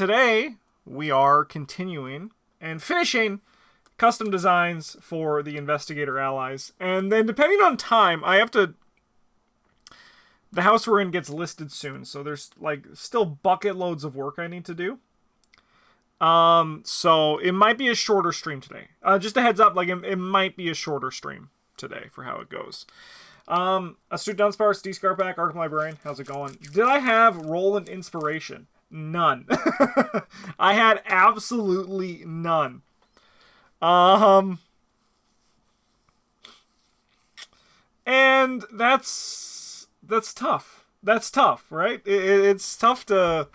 today we are continuing and finishing custom designs for the investigator allies. And then depending on time, I have to... The house we're in gets listed soon, so there's like still bucket loads of work I need to do. So it might be a shorter stream today. Just a heads up, like it might be a shorter stream today for how it goes. Astute Dunsparce, D Scarpack, Arkham Librarian, how's it going? Did I have Roland inspiration? None. I had absolutely none. And that's tough. That's tough, right? It's tough to...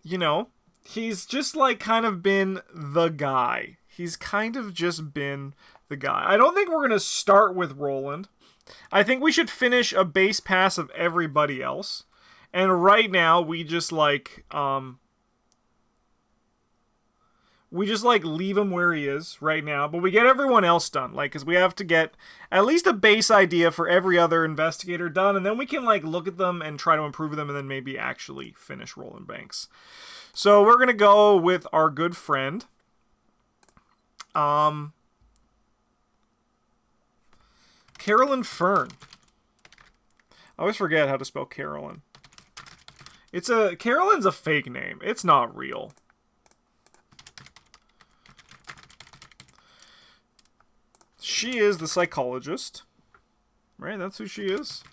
You know, he's just like kind of been the guy. He's kind of just been the guy. I don't think we're going to start with Roland. I think we should finish a base pass of everybody else. And right now, we just like leave him where he is right now. But we get everyone else done. Like, because we have to get at least a base idea for every other investigator done. And then we can like look at them and try to improve them and then maybe actually finish Roland Banks. So we're going to go with our good friend. Carolyn Fern. I always forget how to spell Carolyn. Carolyn's a fake name. It's not real. She is the psychologist. Right? That's who she is.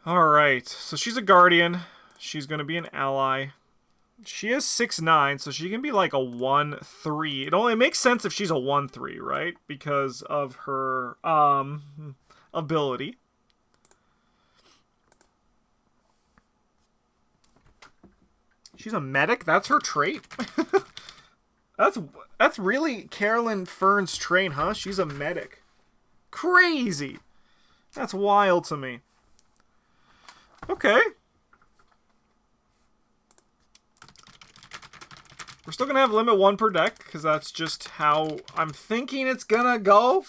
Alright. So she's a guardian. She's going to be an ally. She is 6'9", so she can be like a 1-3. It only makes sense if she's a 1-3, right? Because of her ability. She's a medic? That's her trait? That's really Carolyn Fern's trait, huh? She's a medic. Crazy! That's wild to me. Okay. We're still going to have limit 1 per deck, because that's just how I'm thinking it's going to go.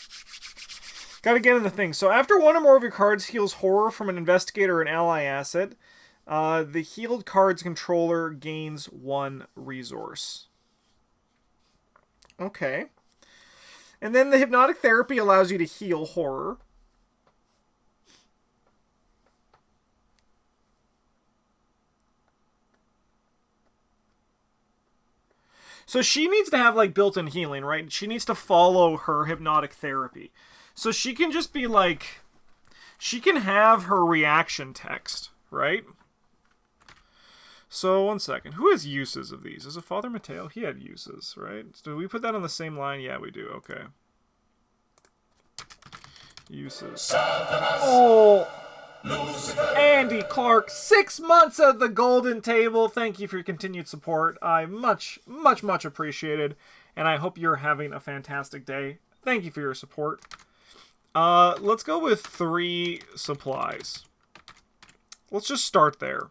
Got to get into things. So after one or more of your cards heals horror from an investigator or an ally asset, the healed card's controller gains 1 resource. Okay. And then the hypnotic therapy allows you to heal horror. So she needs to have, like, built-in healing, right? She needs to follow her hypnotic therapy. So she can just be, like... She can have her reaction text, right? So, one second. Who has uses of these? Is it Father Mateo? He had uses, right? So do we put that on the same line? Yeah, we do. Okay. Uses. Oh! Andy Clark, 6 months at the Golden Table. Thank you for your continued support. I much appreciated, and I hope you're having a fantastic day. Thank you for your support. Let's go with 3 supplies. Let's just start there.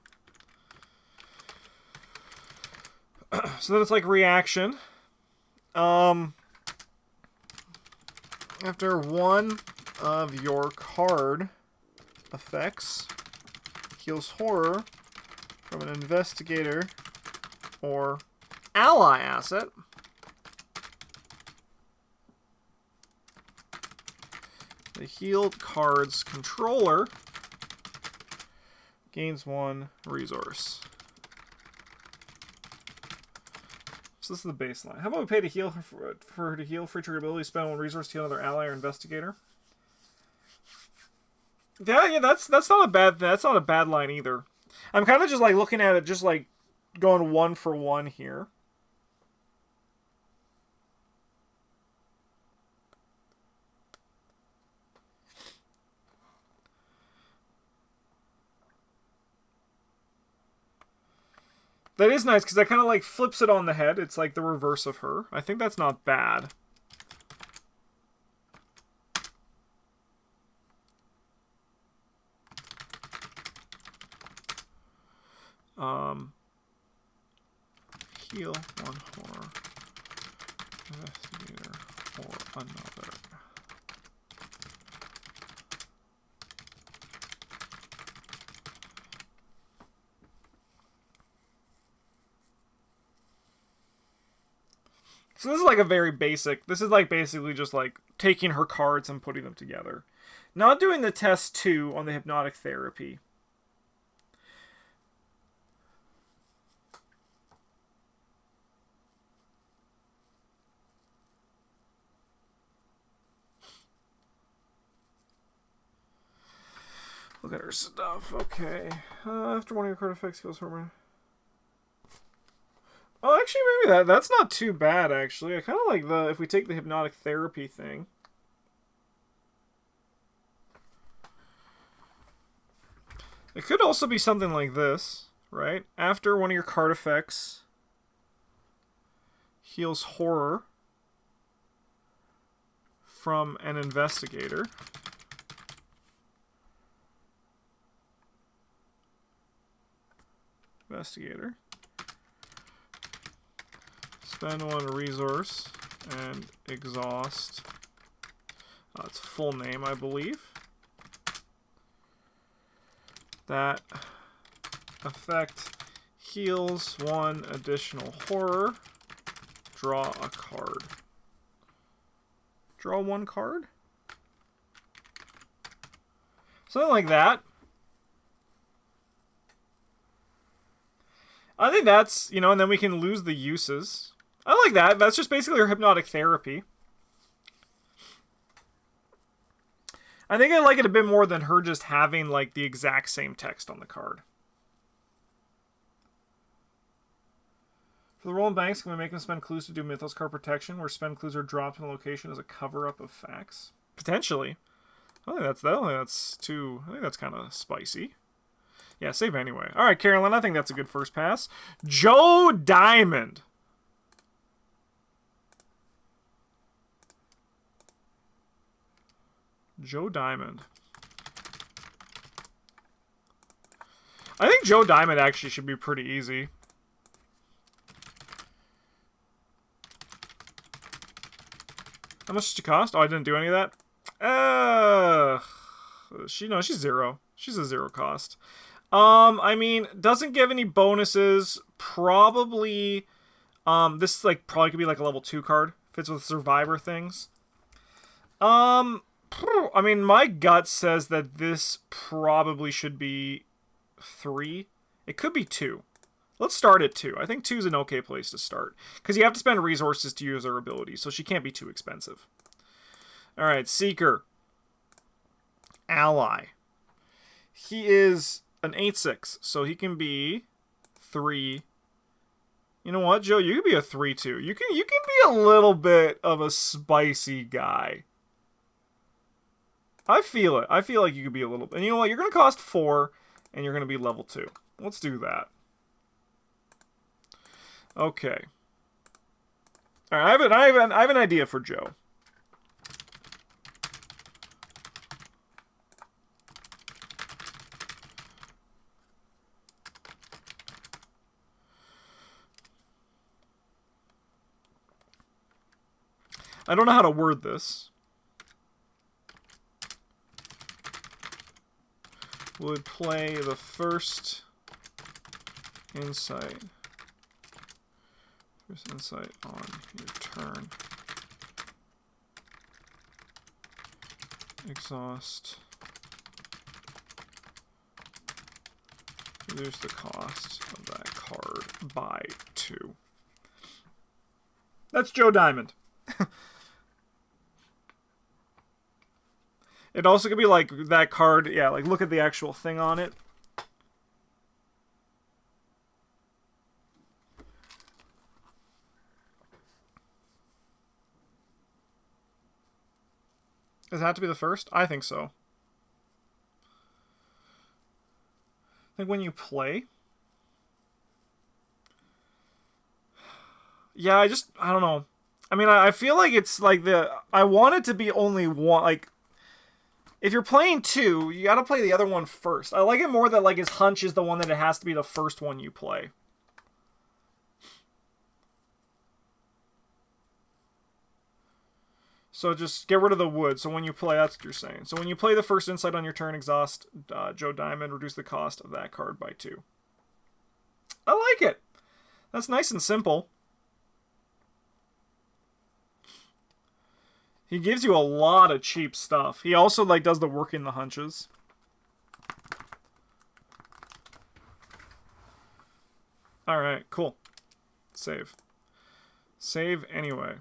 So then it's like reaction. After one of your card effects heals horror from an investigator or ally asset, the healed card's controller gains 1 resource. So this is the baseline. How about we pay to heal for her to heal? Free trigger ability, spend 1 resource to heal another ally or investigator. Yeah, that's not a bad. That's not a bad line either. I'm kind of just like looking at it, just like going 1 for 1 here. That is nice because that kind of like flips it on the head. It's like the reverse of her. I think that's not bad. Heal 1 horror investigator or another. So this is like a very basic, this is like basically just like taking her cards and putting them together. Not doing the test 2 on the hypnotic therapy. Look at her stuff. Okay. After one of your card effects goes from... Oh, actually, maybe that's not too bad, actually. I kind of like the... If we take the hypnotic therapy thing. It could also be something like this, right? After one of your card effects heals horror from an investigator. Spend 1 resource and exhaust. It's full name, I believe. That effect heals 1 additional horror. Draw a card. Draw 1 card? Something like that. I think that's, you know, and then we can lose the uses. I like that. That's just basically her hypnotic therapy. I think I like it a bit more than her just having, like, the exact same text on the card. For the rolling banks, can we make them spend clues to do Mythos card protection, where spend clues are dropped in the location as a cover-up of facts? Potentially. I think that's kind of spicy. Yeah, save anyway. All right, Carolyn, I think that's a good first pass. Joe Diamond. Joe Diamond. I think Joe Diamond actually should be pretty easy. How much does she cost? Oh, I didn't do any of that. She's 0. She's a 0 cost. I mean, doesn't give any bonuses. Probably, this like probably could be like a level 2 card. Fits with survivor things. I mean, my gut says that this probably should be 3. It could be 2. Let's start at 2. I think 2 is an okay place to start. Because you have to spend resources to use her ability, so she can't be too expensive. Alright, Seeker. Ally. He is an 8/6, so he can be 3. You know what, Joe? You can be a 3/2. You can be a little bit of a spicy guy. I feel it. I feel like you could be a little bit. And you know what? You're going to cost 4, and you're going to be level 2. Let's do that. Okay. All right, I have an idea for Joe. I don't know how to word this. Would play the first insight. First insight on your turn. Exhaust. Reduce the cost of that card by 2. That's Joe Diamond. It also could be like that card, yeah, like look at the actual thing on it. Does it have to be the first? I think so. I think when you play... Yeah, I don't know. I mean, I feel like it's like I want it to be only one, like... If you're playing 2, you gotta play the other one first. I like it more that like his hunch is the one that it has to be the first one you play. So just get rid of the wood. So when you play, that's what you're saying. So when you play the first insight on your turn, exhaust Joe Diamond, reduce the cost of that card by 2. I like it. That's nice and simple. He gives you a lot of cheap stuff. He also, like, does the work in the hunches. Alright, cool. Save. Save anyway.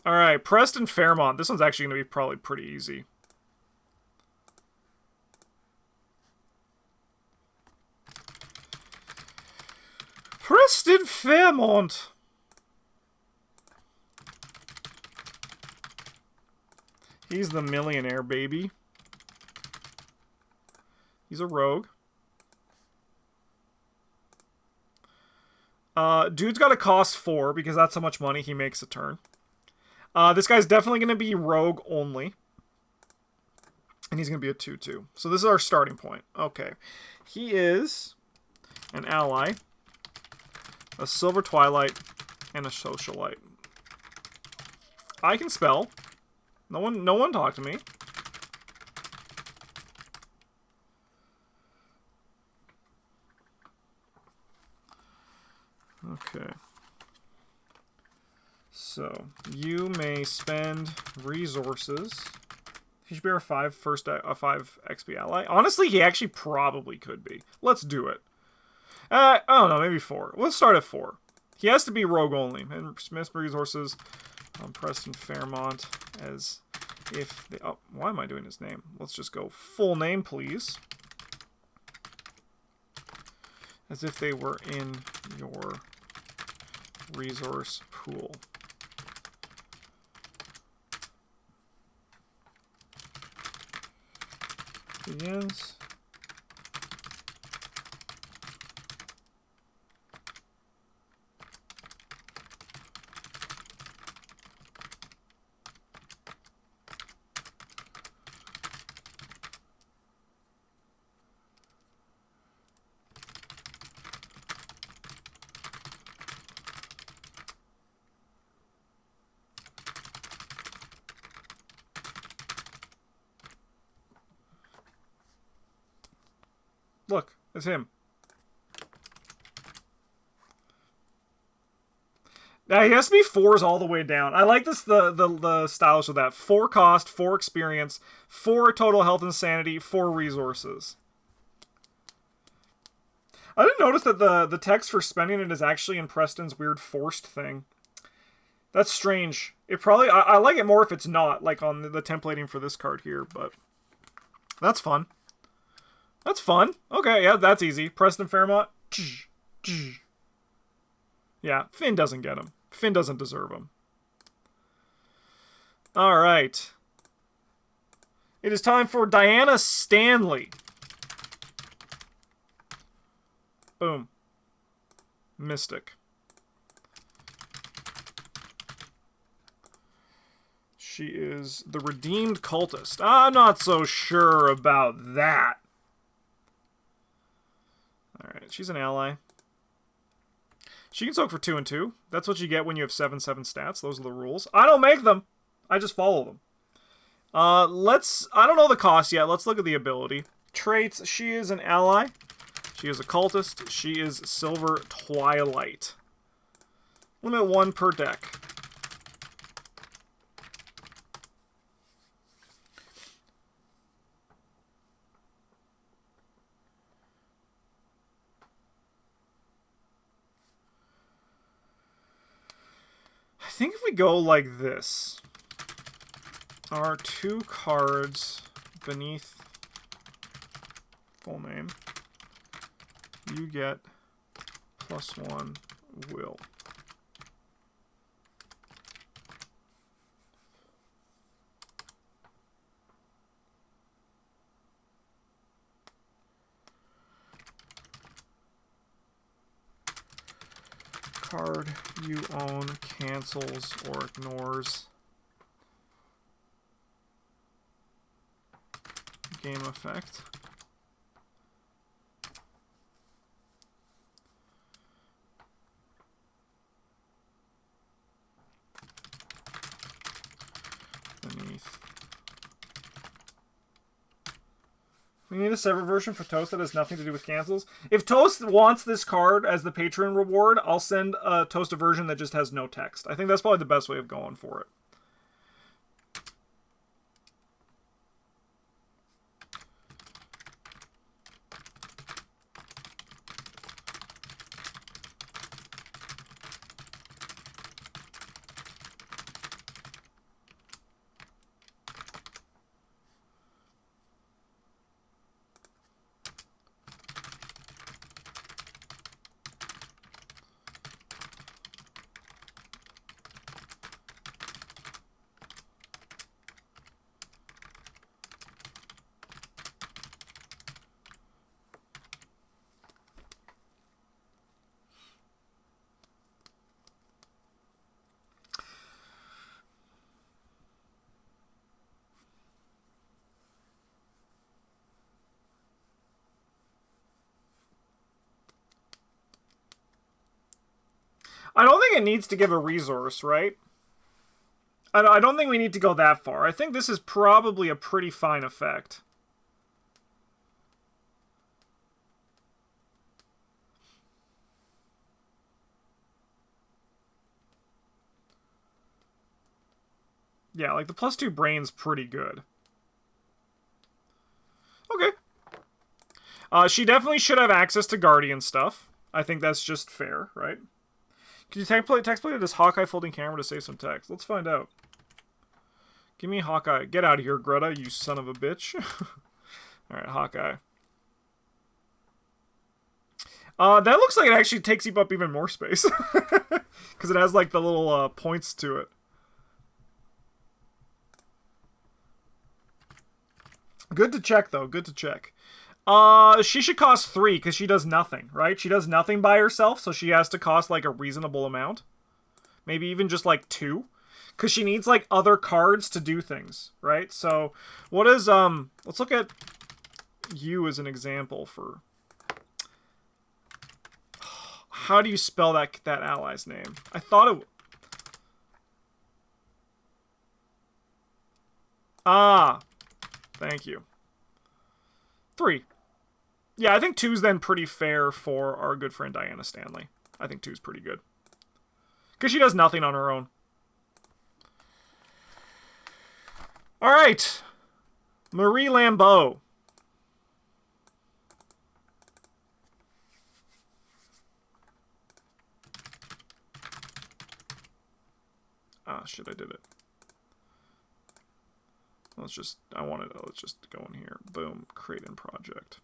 Alright, Preston Fairmont. This one's actually going to be probably pretty easy. Preston Fairmont. He's the millionaire, baby. He's a rogue. Dude's got to cost 4 because that's how much money he makes a turn. This guy's definitely going to be rogue only. And he's going to be a 2-2. So this is our starting point. Okay. He is an ally, a Silver Twilight, and a Socialite. I can spell. No one talk to me. Okay. So, you may spend resources. He should be our 5 XP ally. Honestly, he actually probably could be. Let's do it. I don't know, maybe 4. Let's start at 4. He has to be rogue only. And Smith resources on Preston Fairmont as if they... Oh, why am I doing his name? Let's just go full name, please. As if they were in your resource pool. Begins. Look, it's him. Now he has to be 4s all the way down. I like this the stylish of that. 4 cost, 4 experience, 4 total health and sanity, 4 resources. I didn't notice that the text for spending it is actually in Preston's weird forced thing. That's strange. It probably I like it more if it's not, like on the templating for this card here, but that's fun. That's fun. Okay, yeah, that's easy. Preston Fairmont. Yeah, Finn doesn't get him. Finn doesn't deserve him. Alright. It is time for Diana Stanley. Boom. Mystic. She is the redeemed cultist. I'm not so sure about that. Alright, she's an ally. She can soak for 2 and 2. That's what you get when you have 7/7 stats. Those are the rules. I don't make them. I just follow them. I don't know the cost yet. Let's look at the ability. Traits. She is an ally. She is a cultist. She is Silver Twilight. Limit 1 per deck. I think if we go like this, our 2 cards beneath full name, you get +1 will. Card you own cancels or ignores game effect. Beneath. We need a separate version for Toast that has nothing to do with cancels. If Toast wants this card as the Patreon reward, I'll send Toast a version that just has no text. I think that's probably the best way of going for it. I don't think it needs to give a resource, right? I don't think we need to go that far. I think this is probably a pretty fine effect. Yeah, like the +2 brain's pretty good. Okay. She definitely should have access to Guardian stuff. I think that's just fair, right? Can you text play to this Hawkeye folding camera to save some text? Let's find out. Give me Hawkeye. Get out of here, Greta, you son of a bitch. Alright, Hawkeye. That looks like it actually takes you up even more space. Because it has like the little points to it. Good to check, though. Good to check. She should cost 3 because she does nothing, right? She does nothing by herself, so she has to cost like a reasonable amount. Maybe even just like 2. Because she needs like other cards to do things, right? So what is, let's look at you as an example for... How do you spell that ally's name? I thought it... Ah, thank you. 3. Yeah, I think 2's then pretty fair for our good friend Diana Stanley. I think 2's pretty good. Because she does nothing on her own. Alright. Marie Lambeau. Ah, shit, I did it. Let's just, let's just go in here. Boom, create in project.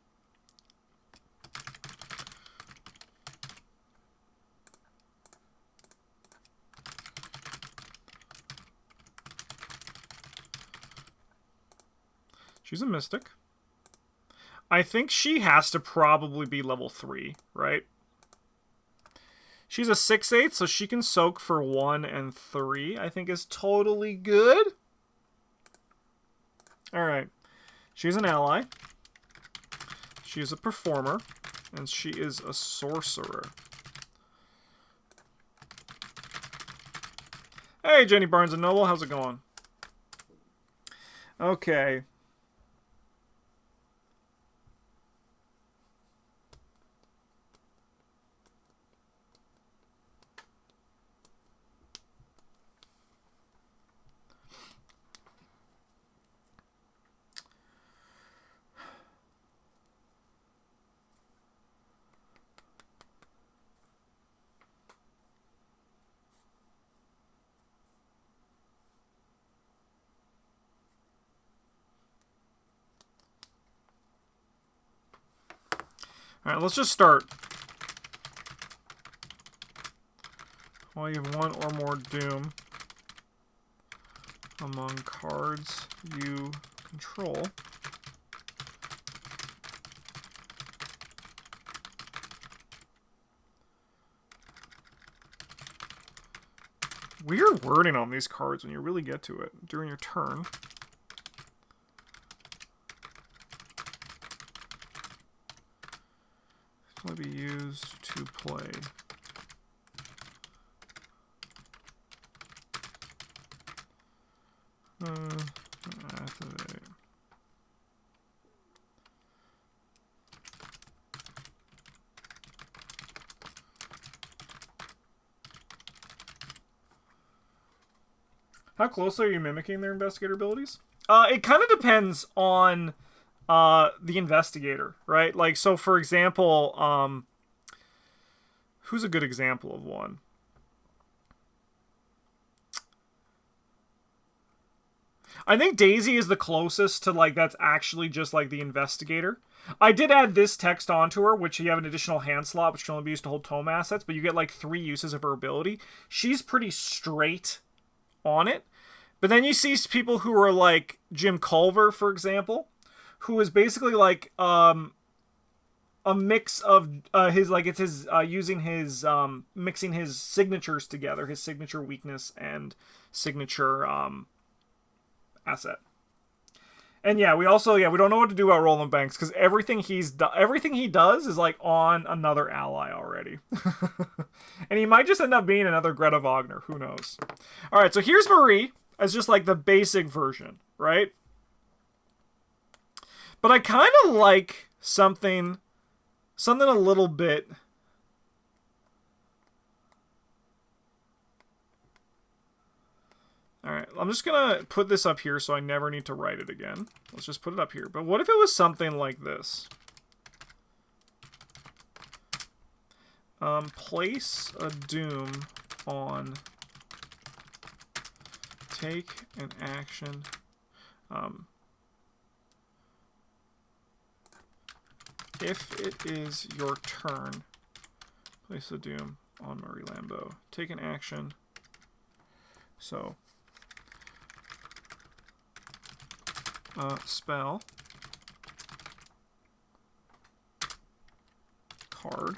She's a mystic. I think she has to probably be level 3, right? She's a 6/8, so she can soak for 1 and 3. I think is totally good. Alright. She's an ally. She is a performer. And she is a sorcerer. Hey, Jenny Barnes & Noble. How's it going? Okay. Alright, let's just start. While you have 1 or more Doom among cards you control. Weird wording on these cards when you really get to it during your turn. Will be used to play. Activate. How closely are you mimicking their investigator abilities? It kind of depends on the investigator, right? Like, so for example, who's a good example of one? I think Daisy is the closest to, like, that's actually just, like, the investigator. I did add this text onto her, which you have an additional hand slot, which can only be used to hold tome assets, but you get, like, 3 uses of her ability. She's pretty straight on it. But then you see people who are, like, Jim Culver, for example, who is basically, like, a mix of his, like, it's his, using his, mixing his signatures together, his signature weakness and signature, asset. And yeah, we also we don't know what to do about Roland Banks because everything he does is like on another ally already, and he might just end up being another Greta Wagner. Who knows? All right, so here's Marie as just like the basic version, right? But I kind of like something a little bit. Alright, I'm just gonna put this up here so I never need to write it again. Let's just put it up here. But what if it was something like this? Place a doom on... Take an action... if it is your turn, place a doom on Marie Lambeau. Take an action. So... spell card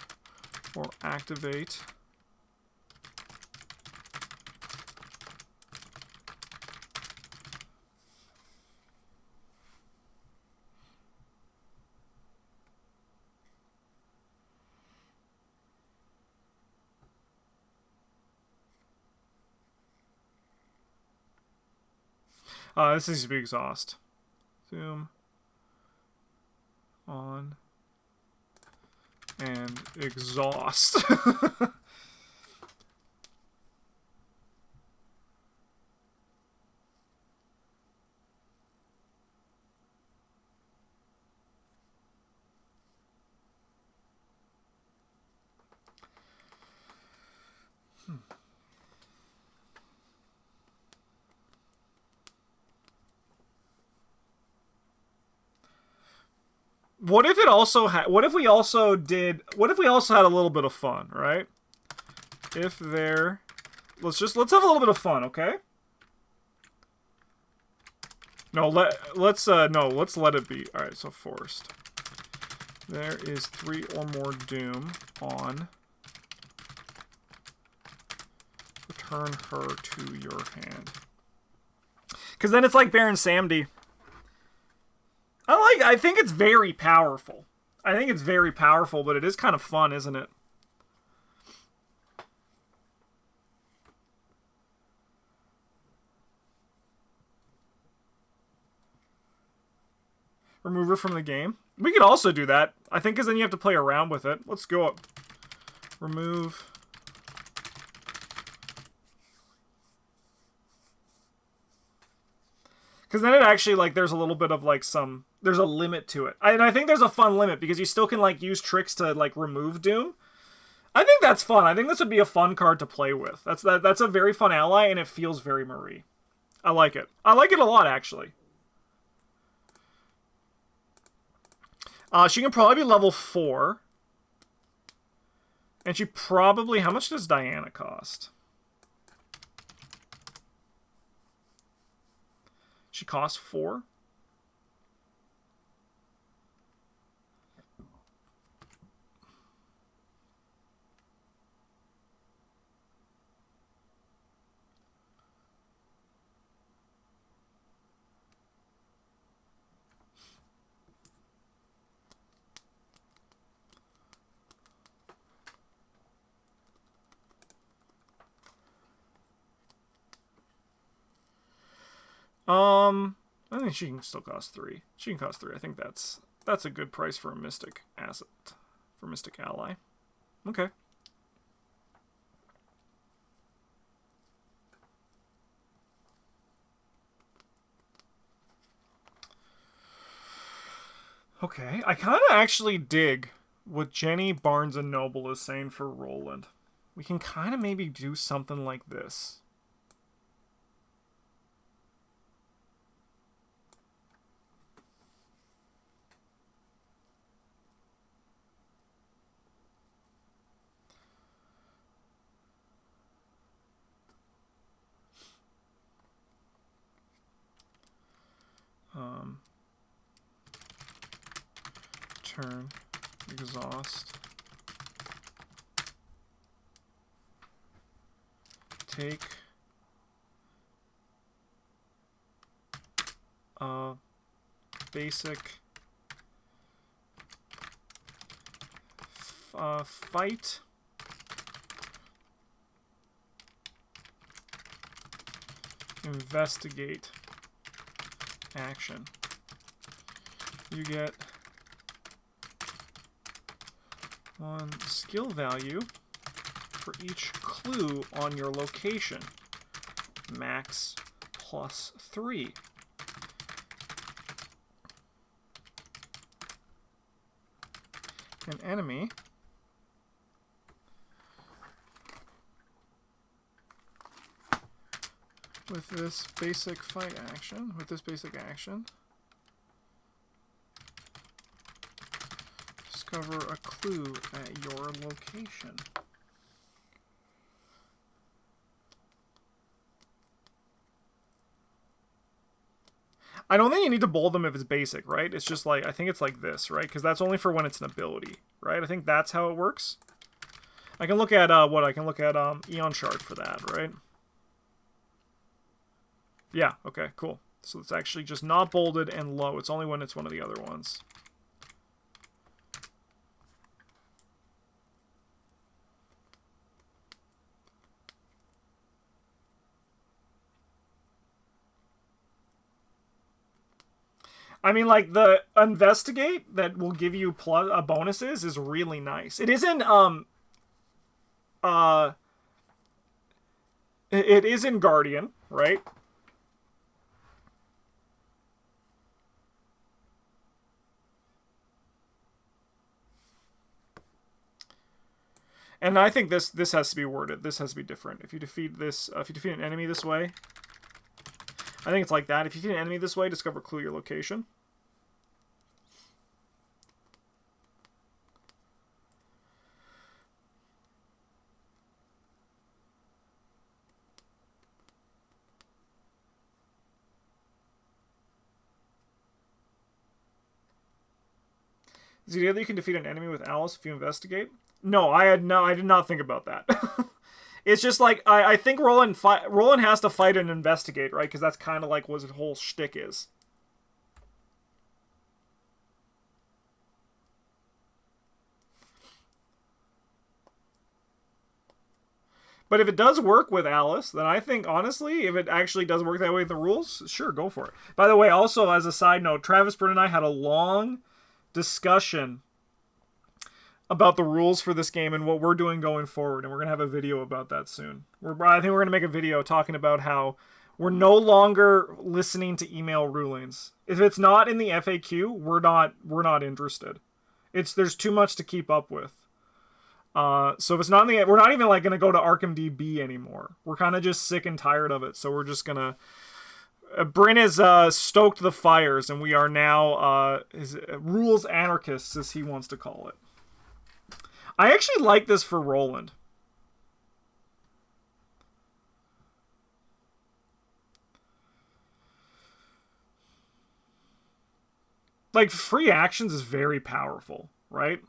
or activate this needs to be exhaust. Zoom on and exhaust. What if it also had... What if we also did... What if we also had a little bit of fun, right? If there... Let's have a little bit of fun, okay? No, let's let it be. Alright, so forced. There is 3 or more doom on... Return her to your hand. Because then it's like Baron Samedi. I think it's very powerful. I think it's very powerful, but it is kind of fun, isn't it? Remove her from the game. We could also do that. I think because then you have to play around with it. Let's go up. Remove. Because then it actually, like, there's a little bit of, like, there's a limit to it. And I think there's a fun limit, because you still can, like, use tricks to, like, remove Doom. I think that's fun. I think this would be a fun card to play with. That's a very fun ally, and it feels very Marie. I like it. I like it a lot, actually. She can probably be level 4. And she probably... How much does Diana cost? She costs 4. I think she can still cost 3. She can cost 3. I think that's a good price for a Mystic asset. For Mystic ally. Okay. Okay. I kind of actually dig what Jenny Barnes and Noble is saying for Roland. We can kind of maybe do something like this. Turn, exhaust, take basic fight. Investigate action. You get 1 skill value for each clue on your location. Max +3. An enemy with this basic fight action, discover a clue at your location. I don't think you need to bold them if it's basic, right? It's just like, I think it's like this, right? Because that's only for when it's an ability, right? I think that's how it works. I can look at, Eon Shard for that, right? Yeah, okay, cool. So it's actually just not bolded and low. It's only when it's one of the other ones. I mean, like, the investigate that will give you bonuses is really nice. It isn't, it is in Guardian, right? And I think this has to be worded. This has to be different. If you defeat this, if you defeat an enemy this way, I think it's like that. If you defeat an enemy this way, discover clue your location. Is the idea that you can defeat an enemy with Alice if you investigate? No, I did not think about that. It's just like, I think Roland has to fight and investigate, right? Because that's kind of like what his whole shtick is. But if it does work with Alice, then I think, honestly, if it actually does work that way with the rules, sure, go for it. By the way, also, as a side note, Travis Byrne and I had a long discussion about the rules for this game and what we're doing going forward, and we're going to have a video about that soon. I think we're going to make a video talking about how we're no longer listening to email rulings. If it's not in the FAQ, we're not interested. There's too much to keep up with. So if it's not in the, we're not even like going to go to ArkhamDB anymore. We're kind of just sick and tired of it, so we're just going to Bryn has stoked the fires, and we are now rules anarchists, as he wants to call it. I actually like this for Roland. Like, free actions is very powerful, right?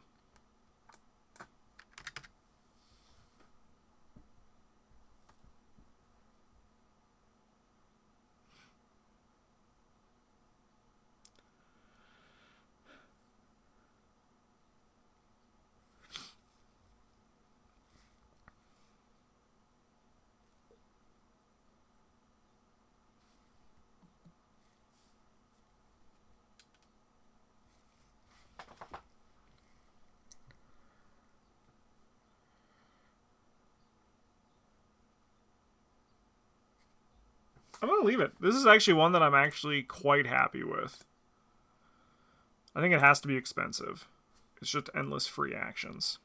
I'm going to leave it. This is actually one that I'm actually quite happy with. I think it has to be expensive. It's just endless free actions.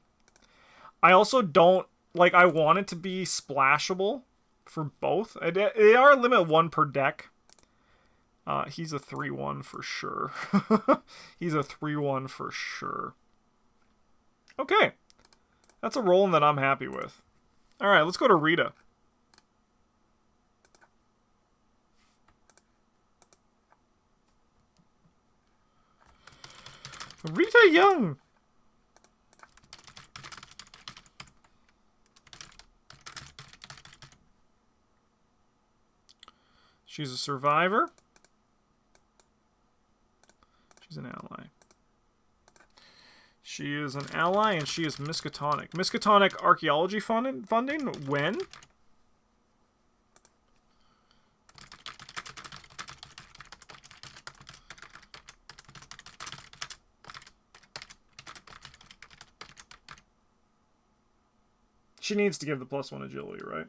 I also don't, like, I want it to be splashable for both. They are limit 1 per deck. He's a 3-1 for sure. He's a 3-1 for sure. Okay. That's a Roland that I'm happy with. Alright, let's go to Rita. Rita Young! She's a survivor. She's an ally. She is an ally, and she is Miskatonic. Miskatonic archaeology funding? When? She needs to give the +1 agility, right?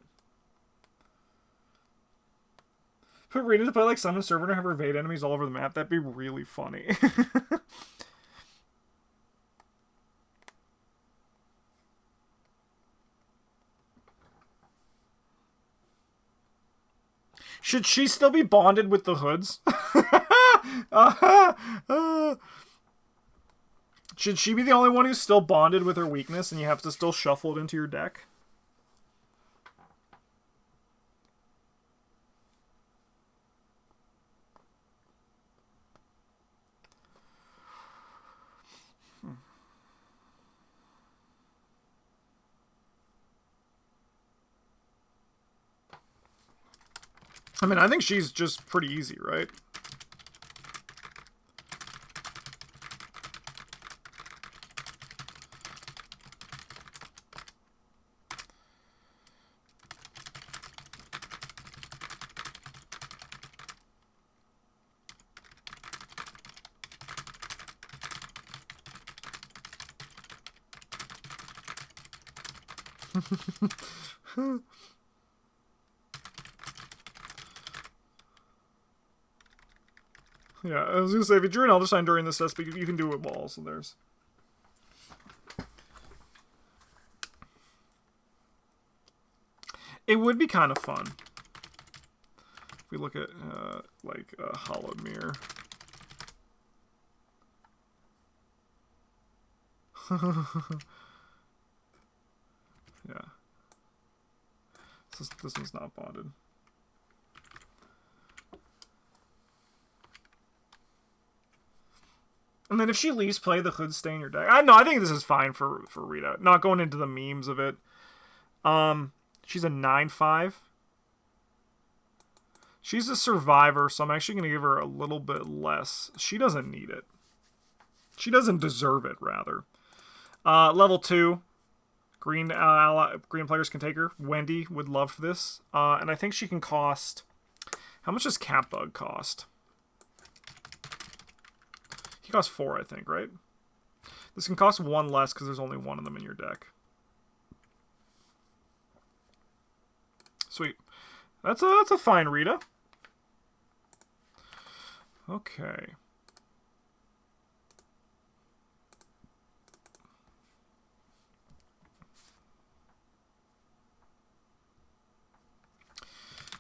Put Rita to play like Summon Servant and have her evade enemies all over the map. That'd be really funny. Should she still be bonded with the hoods? Should she be the only one who's still bonded with her weakness and you have to still shuffle it into your deck? I mean, I think she's just pretty easy, right? Yeah, I was gonna say, if you drew an Elder Sign during this test, but you can do it while also there's. It would be kind of fun. If we look at, like, a Hollow Mirror. Yeah. This one's not bonded. And then if she leaves play, the hoods stay in your deck. I think this is fine for Rita. Not going into the memes of it. She's a 9/5. She's a survivor, so I'm actually going to give her a little bit less. She doesn't need it. She doesn't deserve it, rather. Level 2. Green players can take her. Wendy would love this. And I think she can cost... How much does Catbug cost? He costs 4, I think, right? This can cost 1 less because there's only 1 of them in your deck. Sweet. That's a fine Rita. Okay.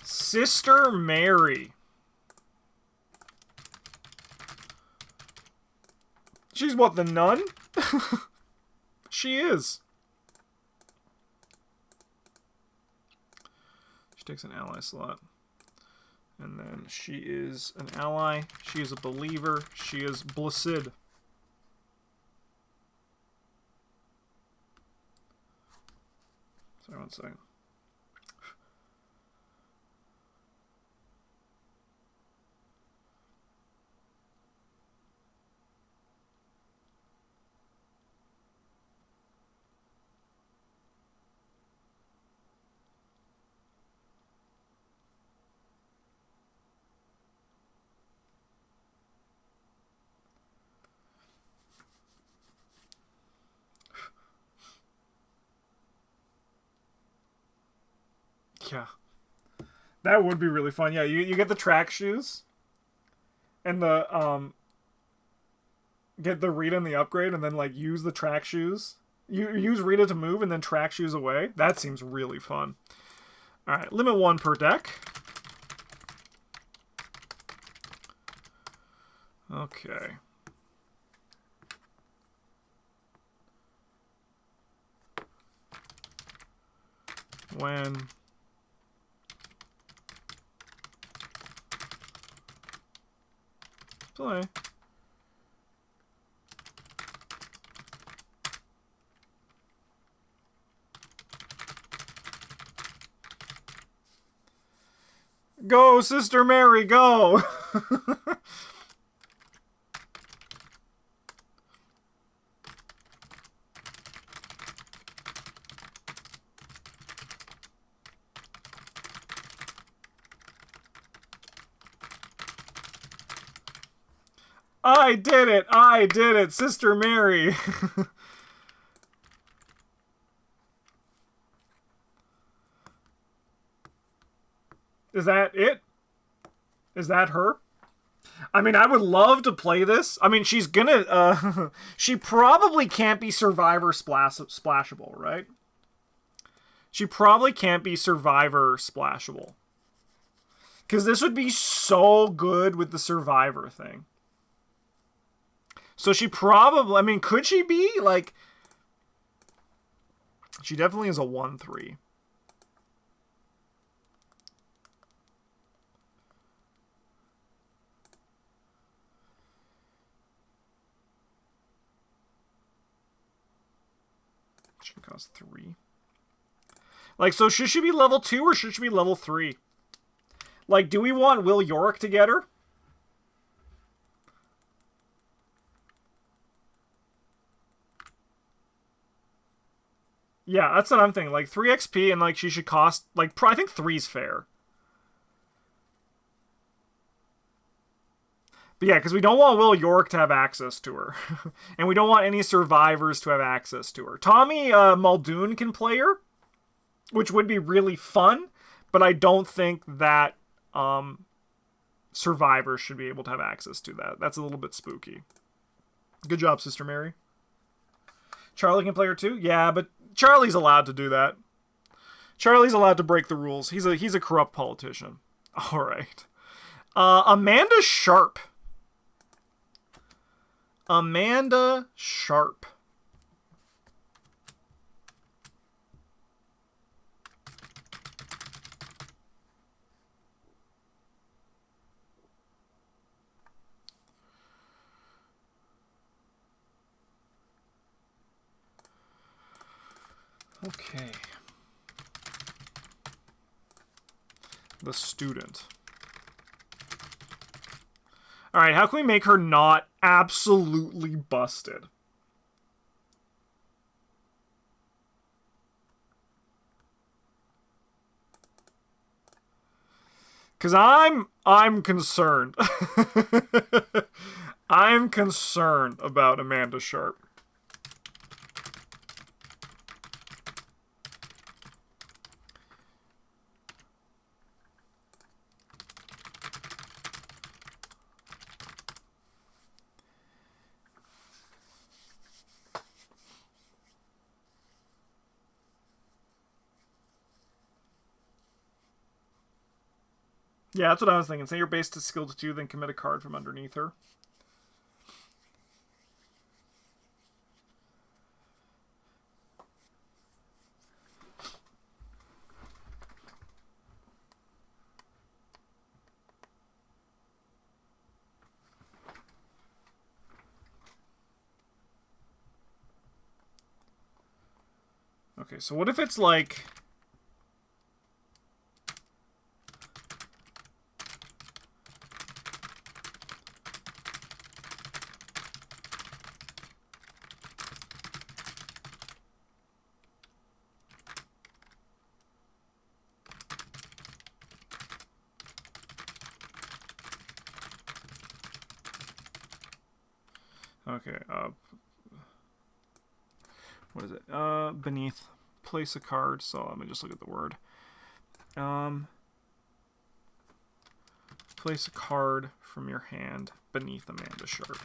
Sister Mary. She's what, the nun? She is. She takes an ally slot. And then she is an ally. She is a believer. She is blessed. Sorry, one second. Yeah. That would be really fun. Yeah, you get the track shoes. And the, get the Rita and the upgrade, and then, like, use the track shoes. You use Rita to move, and then track shoes away. That seems really fun. Alright, limit 1 per deck. Okay. When... Play. Go, Sister Mary, go! I did it! I did it! Sister Mary! Is that it? Is that her? I mean, I would love to play this. I mean, she's gonna, she probably can't be Survivor splashable, right? She probably can't be Survivor splashable. Because this would be so good with the Survivor thing. So she probably, I mean, could she be? Like, she definitely is a 1-3. Should cost 3. Like, so should she be level 2 or should she be level 3? Like, do we want Will Yorick to get her? Yeah, that's what I'm thinking. Like, 3 XP and, like, she should cost... Like, I think 3's fair. But yeah, because we don't want Will Yorick to have access to her. And we don't want any survivors to have access to her. Tommy Muldoon can play her, which would be really fun, but I don't think that survivors should be able to have access to that. That's a little bit spooky. Good job, Sister Mary. Charlie can play her too? Yeah, but Charlie's allowed to do that. Charlie's allowed to break the rules. He's a corrupt politician. All right. Amanda Sharp. Amanda Sharp. Okay. The student. Alright, how can we make her not absolutely busted? Because I'm concerned. I'm concerned about Amanda Sharp. Yeah, that's what I was thinking. Say your base to skill to 2, then commit a card from underneath her. Okay, so what if it's like... Okay, what is it? Beneath. Place a card, so let me just look at the word. Place a card from your hand beneath Amanda Sharp.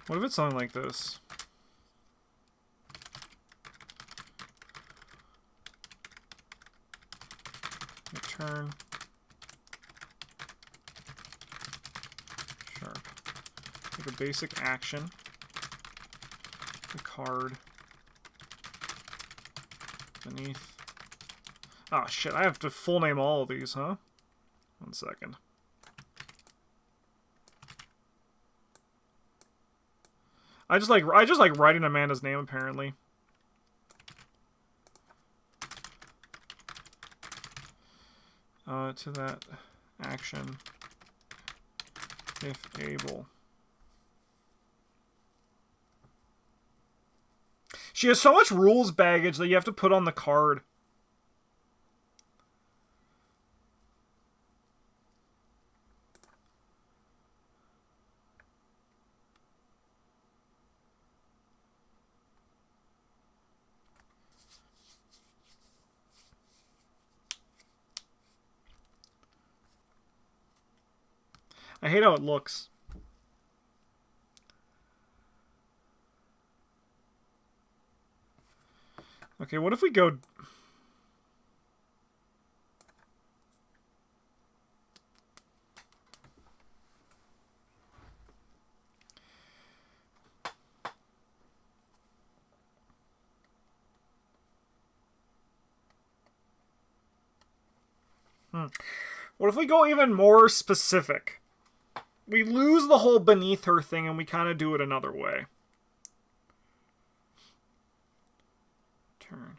What if it's something like this? Return. Sharp. Take a basic action. The card. Beneath. Oh shit, I have to full name all of these, huh? 1 second. I just like writing Amanda's name, apparently. To that action, if able. She has so much rules baggage that you have to put on the card. I hate how it looks. Okay, what if we go... What if we go even more specific? We lose the whole beneath her thing and we kind of do it another way. Turn.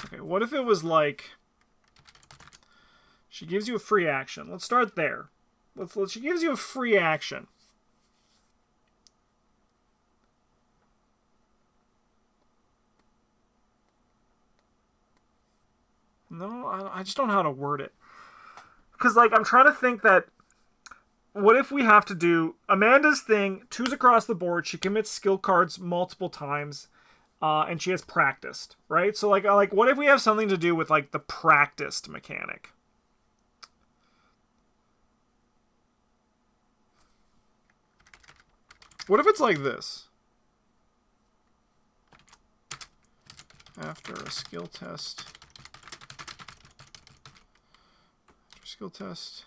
Okay, what if it was like... She gives you a free action. Let's start there. She gives you a free action. No, I just don't know how to word it. Because, like, I'm trying to think that... What if we have to do Amanda's thing, 2s across the board, she commits skill cards multiple times, and she has practiced, right? So, like, what if we have something to do with, like, the practiced mechanic? What if it's like this? After a skill test... Skill test.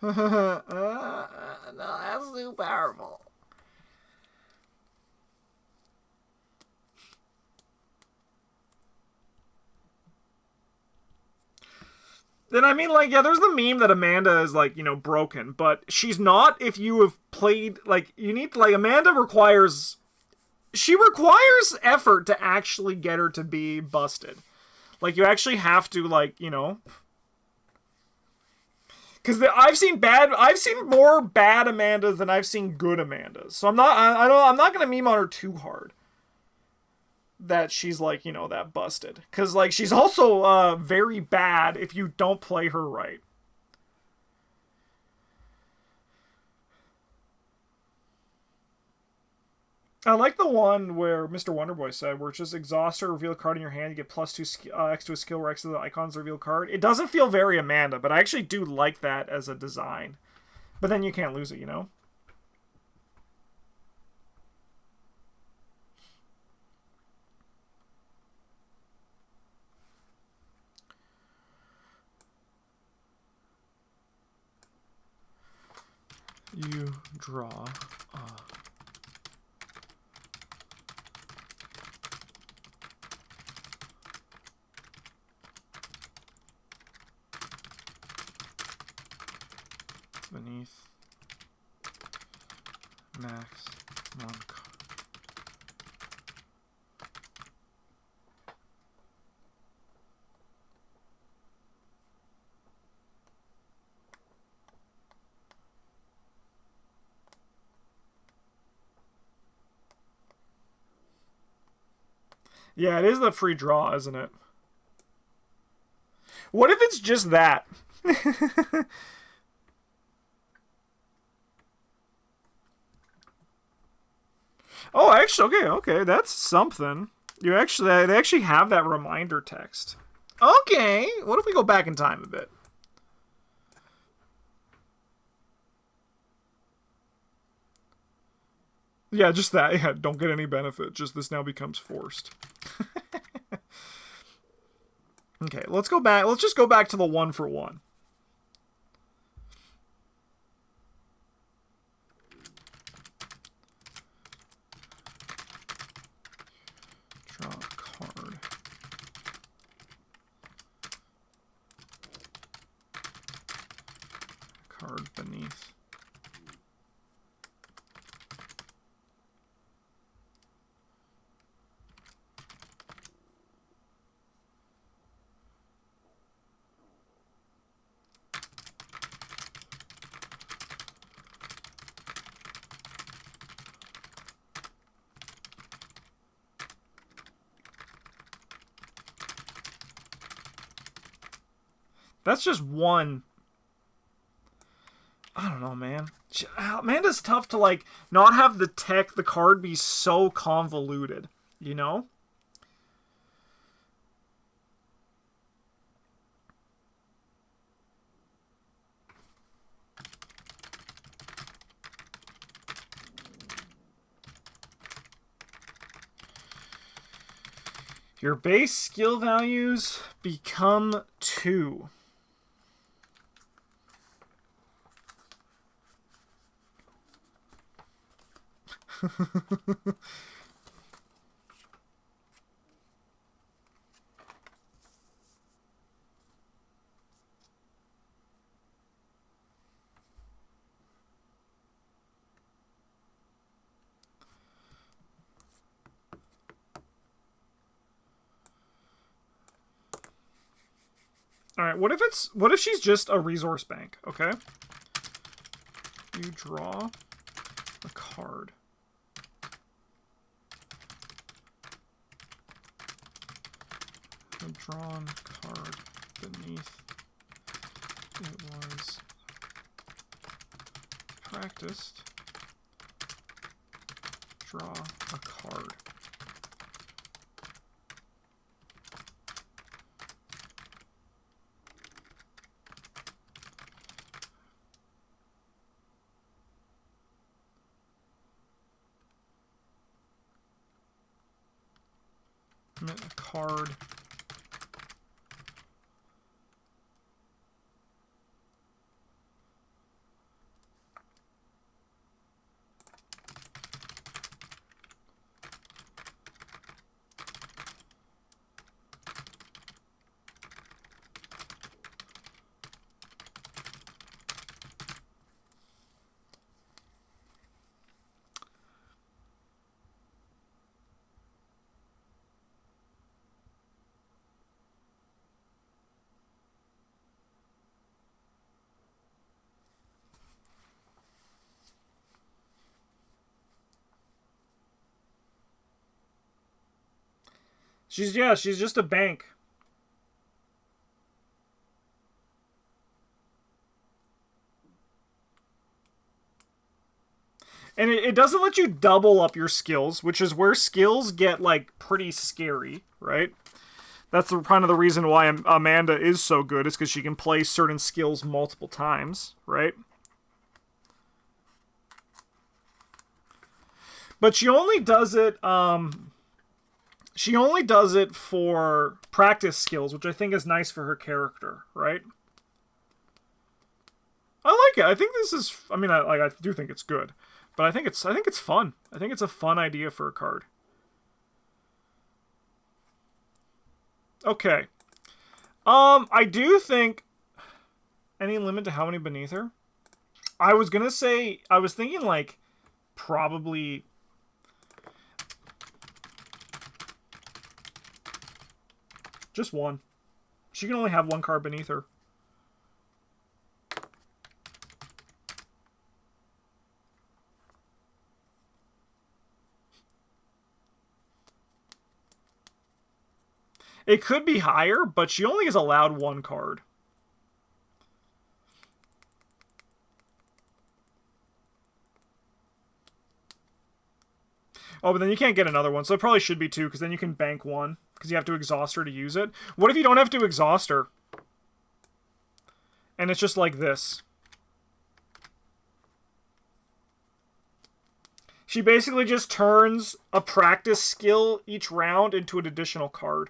No, that's too powerful. Then I mean, like, yeah, there's the meme that Amanda is, like, you know, broken, but she's not if you have played, like, you need, like, Amanda requires, she requires effort to actually get her to be busted. Like, you actually have to, like, you know... Because I've seen more bad Amandas than I've seen good Amandas. So I'm not gonna meme on her too hard. That she's, like, you know, that busted. Because, like, she's also very bad if you don't play her right. I like the one where Mr. Wonderboy said, where it's just exhaust or reveal a card in your hand, you get +2 X to a skill where X to the icon's reveal card. It doesn't feel very Amanda, but I actually do like that as a design. But then you can't lose it, you know? You draw beneath max monk. Yeah, it is the free draw, isn't it? What if it's just that? Oh, actually, okay, that's something. They actually have that reminder text. Okay, what if we go back in time a bit? Yeah, just that. Yeah, don't get any benefit. Just this now becomes forced. Okay, let's go back. Let's just go back to the 1-for-1. Draw a card. Card beneath. That's just one. I don't know, man. Amanda's tough to, like, not have the card be so convoluted, you know? Your base skill values become 2. Alright, what if she's just a resource bank, okay? You draw a card. A drawn card beneath it was practiced. Draw a card. A card. She's just a bank. And it doesn't let you double up your skills, which is where skills get, like, pretty scary, right? That's kind of the reason why Amanda is so good, is because she can play certain skills multiple times, right? But she only does it, for practice skills, which I think is nice for her character, right? I like it. I think this is, I mean, I do think it's good. But I think it's fun. I think it's a fun idea for a card. Okay. I do think any limit to how many beneath her? I was thinking, like, probably just one. She can only have one card beneath her. It could be higher, but she only is allowed one card. Oh, but then you can't get another one, so it probably should be 2, because then you can bank 1, because you have to exhaust her to use it. What if you don't have to exhaust her? And it's just like this. She basically just turns a practice skill each round into an additional card.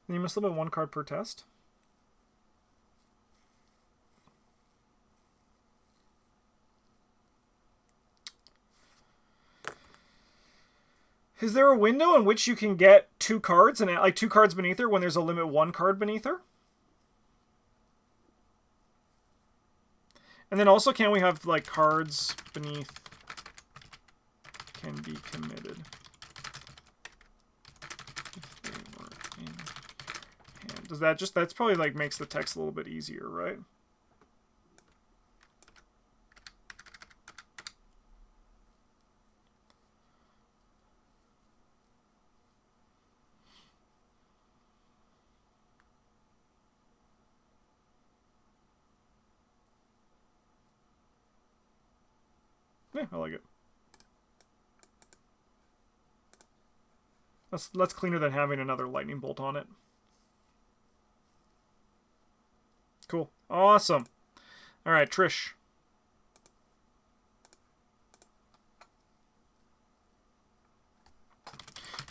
You must limit 1 card per test. Is there a window in which you can get 2 cards and like 2 cards beneath her when there's a limit 1 card beneath her? And then also, can we have like cards beneath can be committed? Does that just, that's probably like makes the text a little bit easier, right? Yeah, I like it. That's cleaner than having another lightning bolt on it. Cool. Awesome. All right, Trish.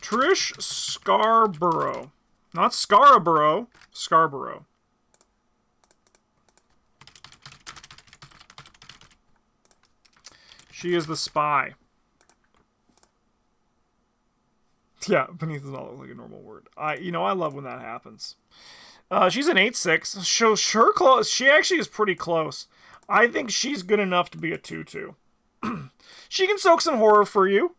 Trish Scarborough. Not Scarborough. Scarborough. She is the spy. Yeah, beneath does not look like a normal word. I love when that happens. She's an 8/6. So sure, close. She actually is pretty close. I think she's good enough to be a 2/2. She can soak some horror for you.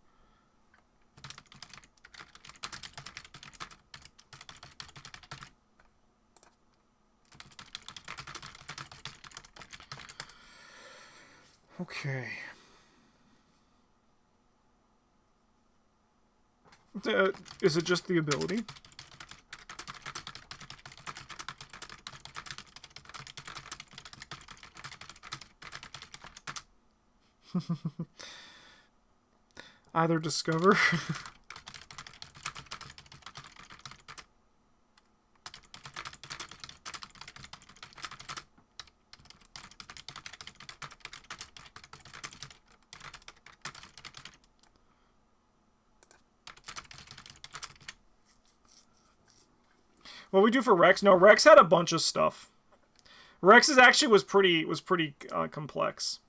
Okay. Is it just the ability? Either discover. What we do for Rex? No, Rex had a bunch of stuff. Rex's actually was pretty complex.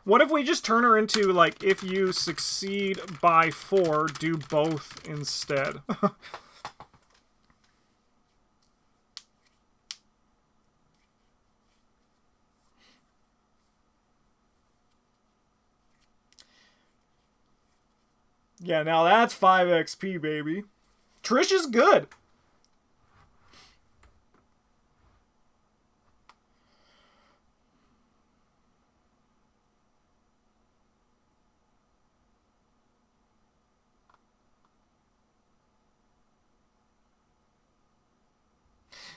What if we just turn her into, like, if you succeed by 4, do both instead? Yeah, now that's 5 XP, baby. Trish is good.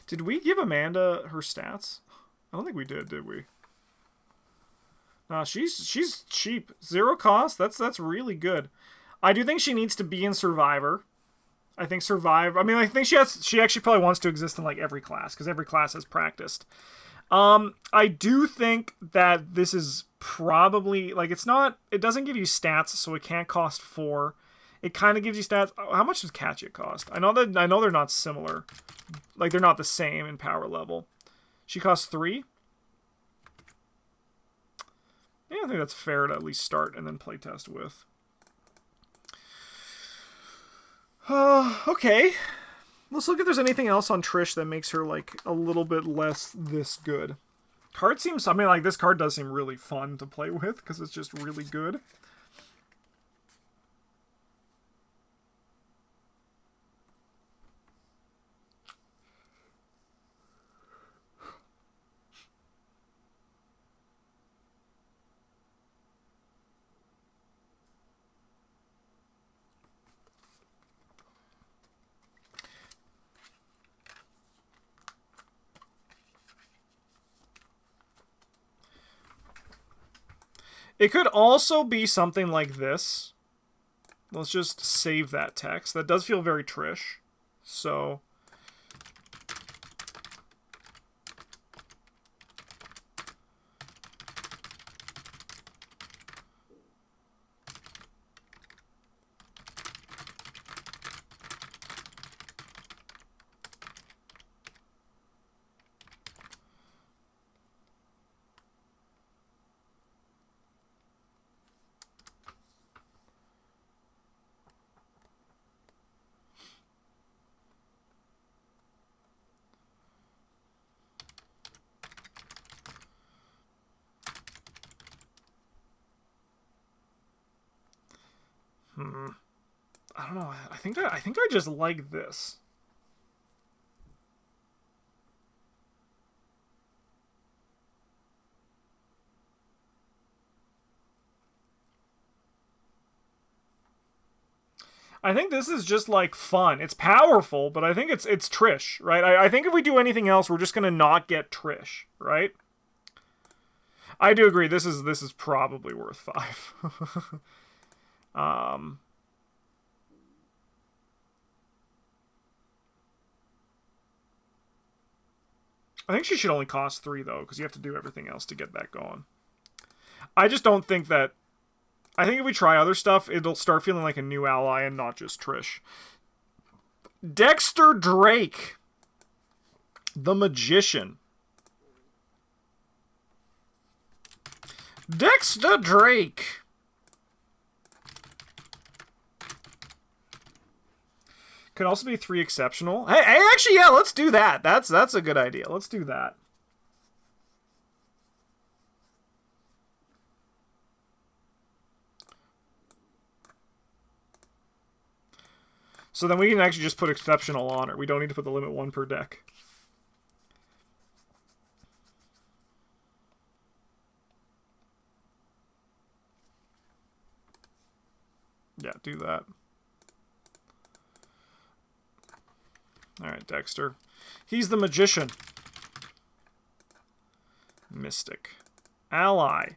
Did we give Amanda her stats? I don't think we did we? She's cheap. 0 cost. That's really good. I do think she needs to be in Survivor. I think Survivor. I mean, I think she actually probably wants to exist in like every class because every class has practiced. I do think that this is probably like it doesn't give you stats, so it can't cost 4. It kind of gives you stats. How much does Katya cost? I know they're not similar. Like, they're not the same in power level. She costs 3. Yeah, I think that's fair to at least start and then playtest with. Okay. Let's look if there's anything else on Trish that makes her, like, a little bit less this good. Card seems... I mean, like, this card does seem really fun to play with because it's just really good. It could also be something like this. Let's just save that text. That does feel very Trish. So... I don't know. I think I just like this. I think this is just like fun. It's powerful, but I think it's Trish, right? I think if we do anything else, we're just gonna not get Trish, right? I do agree. This is probably worth 5. I think she should only cost 3 though, because you have to do everything else to get that going. I just don't think that. I think if we try other stuff, it'll start feeling like a new ally and not just Trish. Dexter Drake, the Magician. Dexter Drake. Could also be 3 exceptional. Hey, actually, yeah, let's do that. That's a good idea. Let's do that. So then we can actually just put exceptional on her. We don't need to put the limit 1 per deck. Yeah, do that. Alright, Dexter. He's the Magician. Mystic. Ally.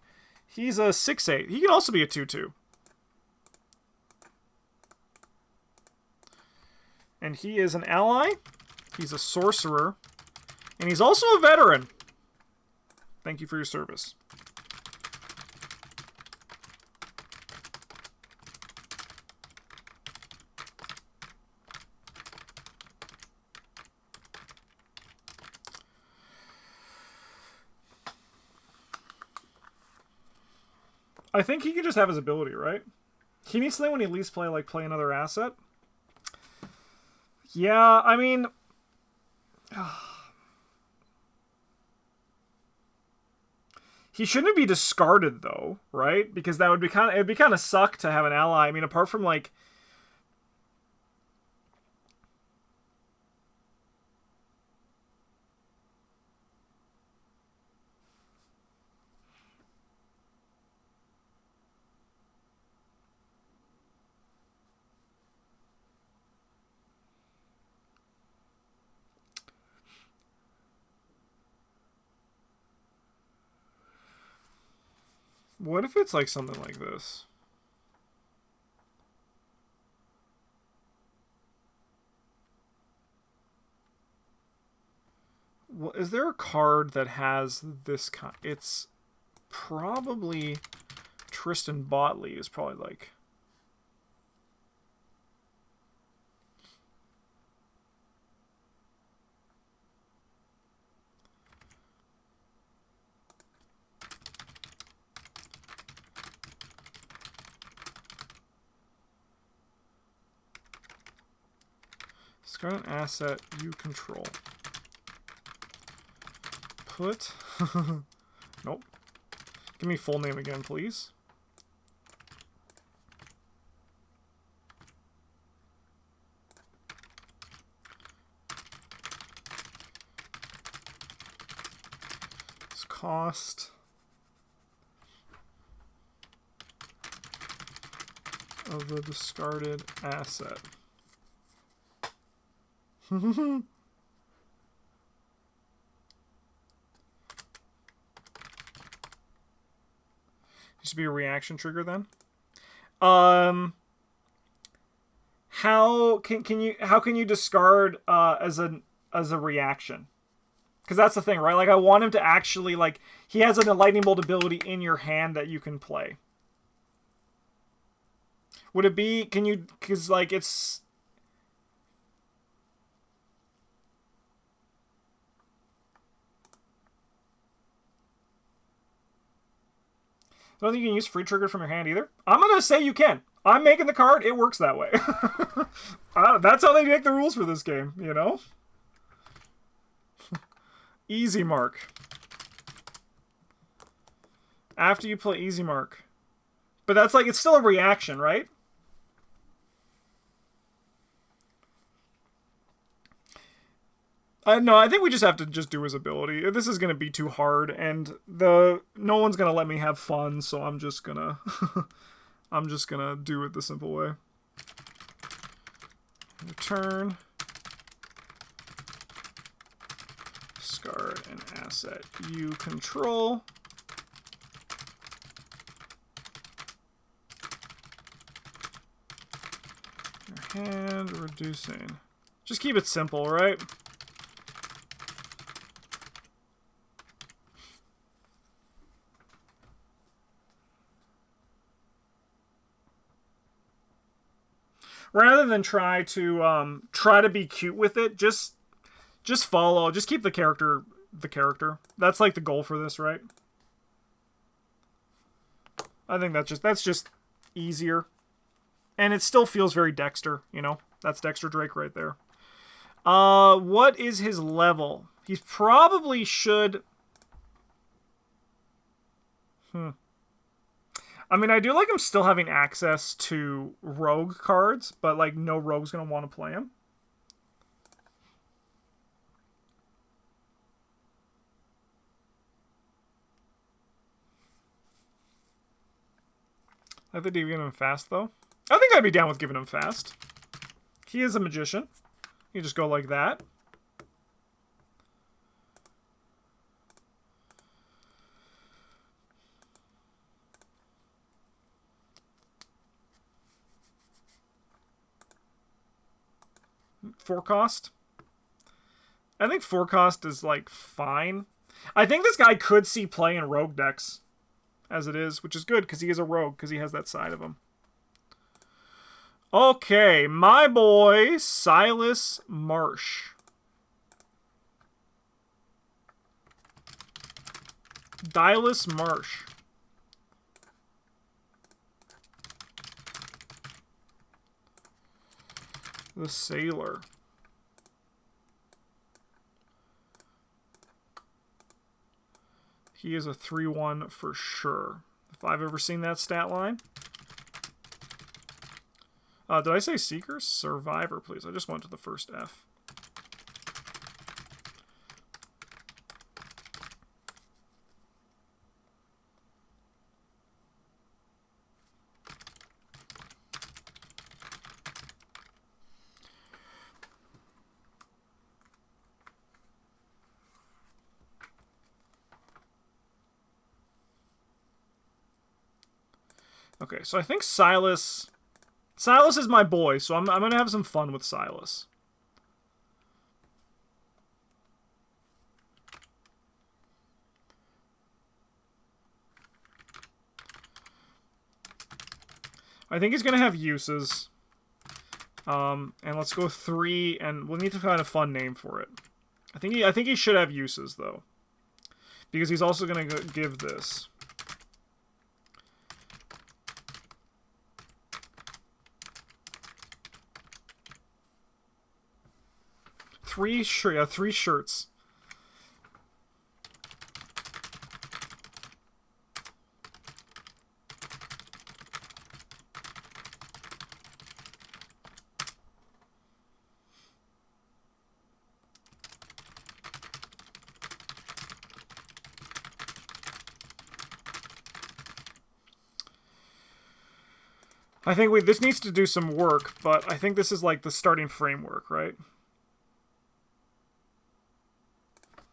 He's a 6/8. He can also be a 2/2. And he is an ally. He's a sorcerer. And he's also a veteran. Thank you for your service. I think he can just have his ability, right? He needs something when he least play, like play another asset. Yeah, I mean... He shouldn't be discarded, though, right? Because that would be kind of... It'd be kind of suck to have an ally. I mean, apart from, like... What if it's like something like this? Well, is there a card that has this kind? It's probably Tristan Botley is probably like... Discard an asset you control. Put... Nope. Give me full name again, please. It's cost of the discarded asset. He's Just be a reaction trigger then. How can you discard as a reaction? Because that's the thing, right? Like I want him to actually like he has a lightning bolt ability in your hand that you can play. Would it be? Can you? Because like it's. I don't think you can use free trigger from your hand either. I'm gonna say you can. I'm making the card. It works that way. That's how they make the rules for this game, you know? Easy mark. After you play easy mark. But that's like, it's still a reaction, right? No, I think we just have to just do his ability. This is going to be too hard, and no one's going to let me have fun, so I'm just going to... I'm just going to do it the simple way. Return. Discard an asset you control. Your hand reducing. Just keep it simple, right? Rather than try to be cute with it, just follow. Just keep the character. That's like the goal for this, right? I think that's just easier, and it still feels very Dexter. You know, that's Dexter Drake right there. What is his level? He probably should. I mean, I do like him still having access to rogue cards, but like no rogue's gonna want to play him. I think giving him fast though. I think I'd be down with giving him fast. He is a magician. You just go like that. Forecast. I think forecast is like fine. I think this guy could see play in rogue decks as it is, which is good because he is a rogue because he has that side of him. Okay, my boy Silas Marsh. Silas Marsh. The Sailor. He is a 3/1 for sure. If I've ever seen that stat line. Did I say Seeker? Survivor, please. I just went to the first F. Okay, so I think Silas is my boy, so I'm going to have some fun with Silas. I think he's going to have uses. And let's go 3, and we'll need to find a fun name for it. I think he should have uses, though. Because he's also going to give this. Three shirts. I think this needs to do some work, but I think this is like the starting framework, right?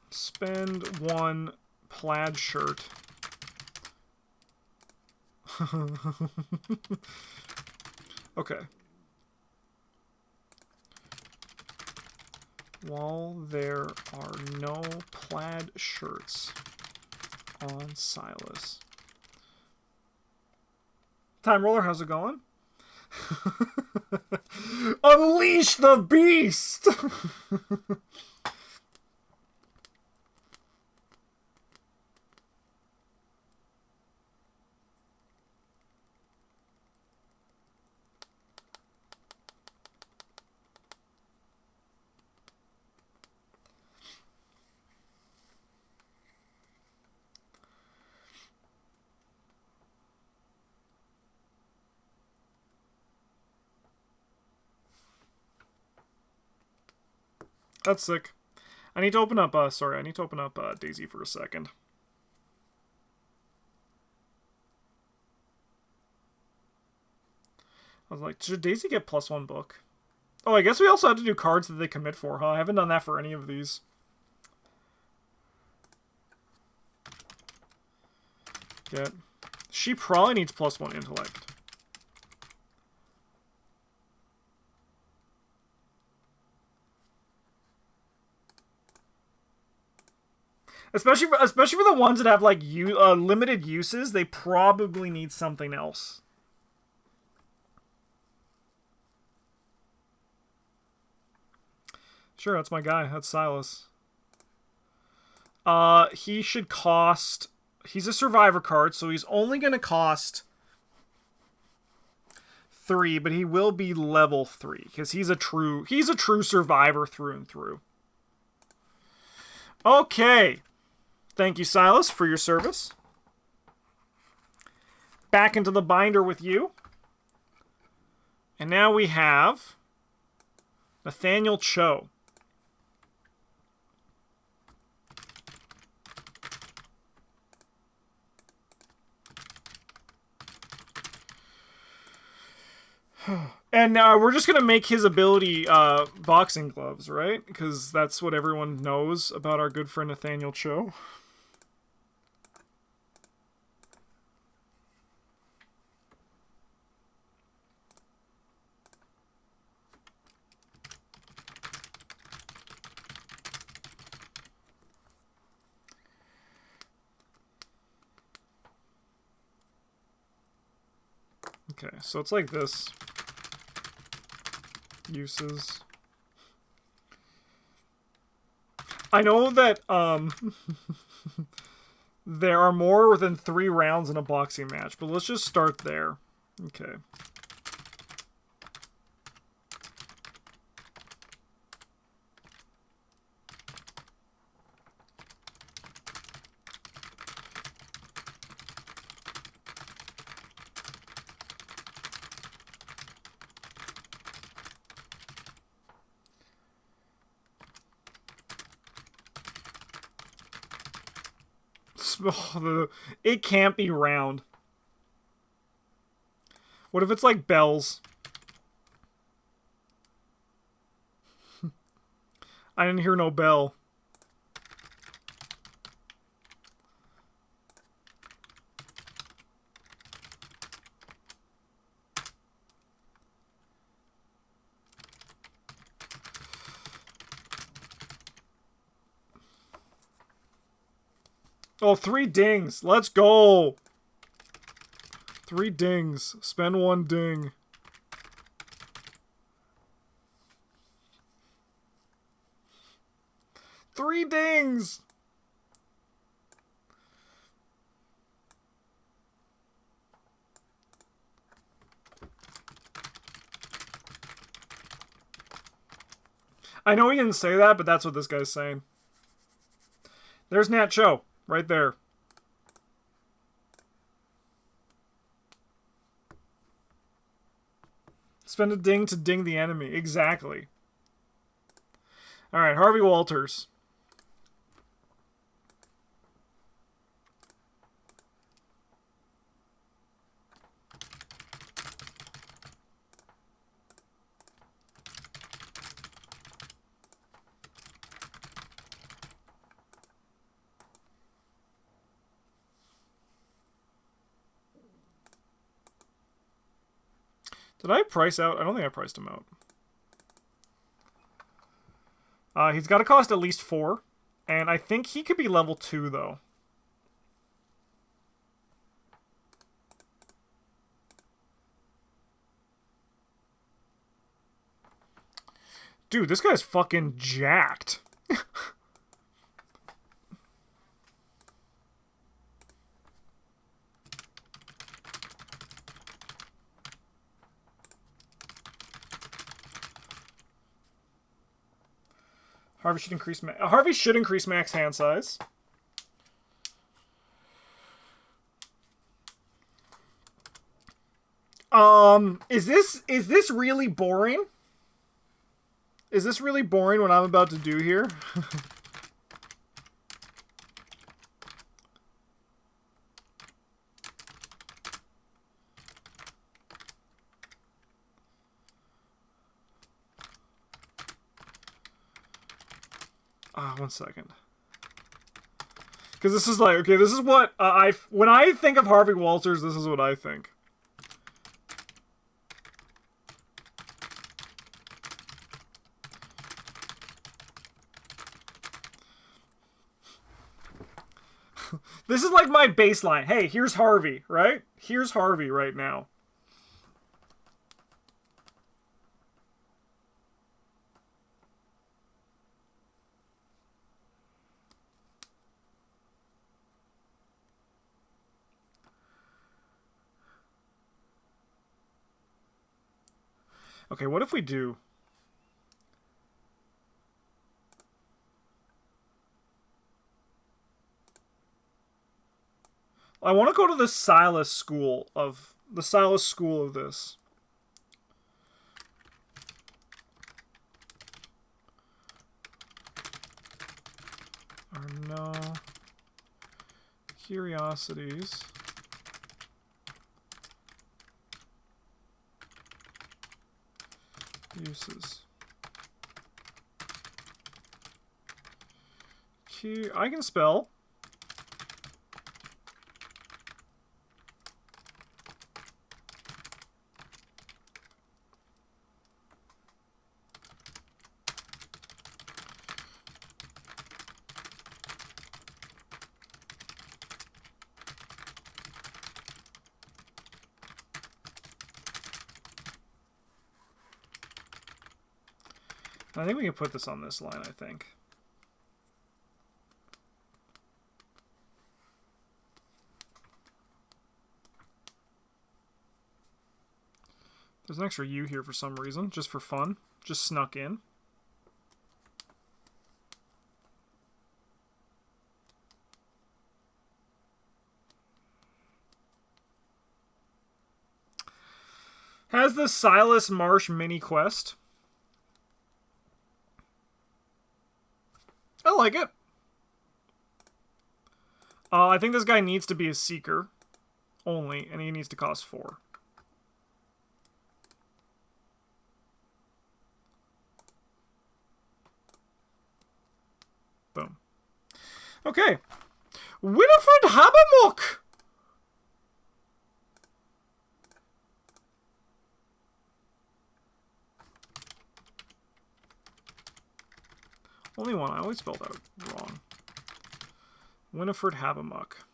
Spend 1 plaid shirt. Okay. While there are no plaid shirts on Silas. Time Roller, how's it going? Unleash the beast! That's sick. I need to open up, sorry, I need to open up Daisy for a second. I was like, should Daisy get +1 book? Oh, I guess we also have to do cards that they commit for, huh? I haven't done that for any of these. Get. She probably needs +1 intellect. Especially for the ones that have like limited uses, they probably need something else. Sure, that's my guy. That's Silas. He should cost. He's a survivor card, so he's only gonna cost 3, but he will be level 3 because he's a true survivor through and through. Okay. Thank you, Silas, for your service. Back into the binder with you. And now we have Nathaniel Cho. And we're just going to make his ability boxing gloves, right? Because that's what everyone knows about our good friend Nathaniel Cho. Okay, so it's like this. Uses. I know that there are more than 3 rounds in a boxing match, but let's just start there. Okay. It can't be round. What if it's like bells? I didn't hear no bell. Oh, 3 dings. Let's go. 3 dings. Spend 1 ding. Three dings. I know he didn't say that, but that's what this guy's saying. There's Nat Cho. Right there. Spend a ding to ding the enemy. Exactly. Alright, Harvey Walters. Did I price out? I don't think I priced him out. He's got to cost at least 4. And I think he could be level 2, though. Dude, this guy's fucking jacked. Harvey should increase max hand size. Is this really boring? Is this really boring what I'm about to do here? One second. Because this is like, okay, this is what when I think of Harvey Walters, this is what I think. This is like my baseline. Hey, here's Harvey, right? Here's Harvey right now. Okay, what if we do... I want to go to the Silas school of... The Silas school of this. Or no... Curiosities... Uses. I can spell. I think we can put this on this line, I think. There's an extra U here for some reason, just for fun. Just snuck in. Has the Silas Marsh mini quest. I like it. I think this guy needs to be a seeker only, and he needs to cost 4. Boom. Okay. Winifred Habermuck! Only one. I always spelled that wrong. Winifred Habermuck.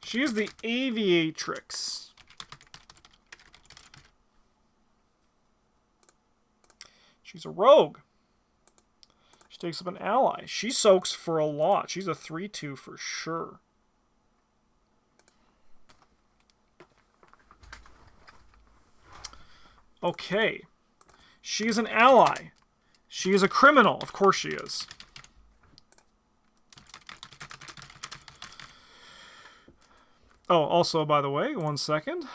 She is the aviatrix. She's a rogue. She takes up an ally. She soaks for a lot. She's a 3/2 for sure. Okay. She is an ally. She is a criminal. Of course she is. Oh, also, by the way, 1 second.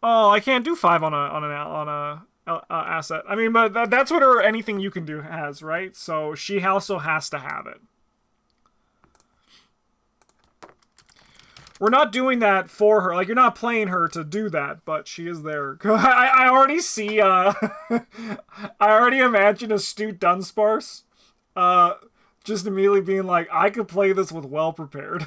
Oh, I can't do 5 on a asset. I mean, but that's what her anything you can do has, right? So she also has to have it. We're not doing that for her. Like, you're not playing her to do that, but she is there. I already see, I already imagine Astute Dunsparce, just immediately being like, I could play this with Well Prepared.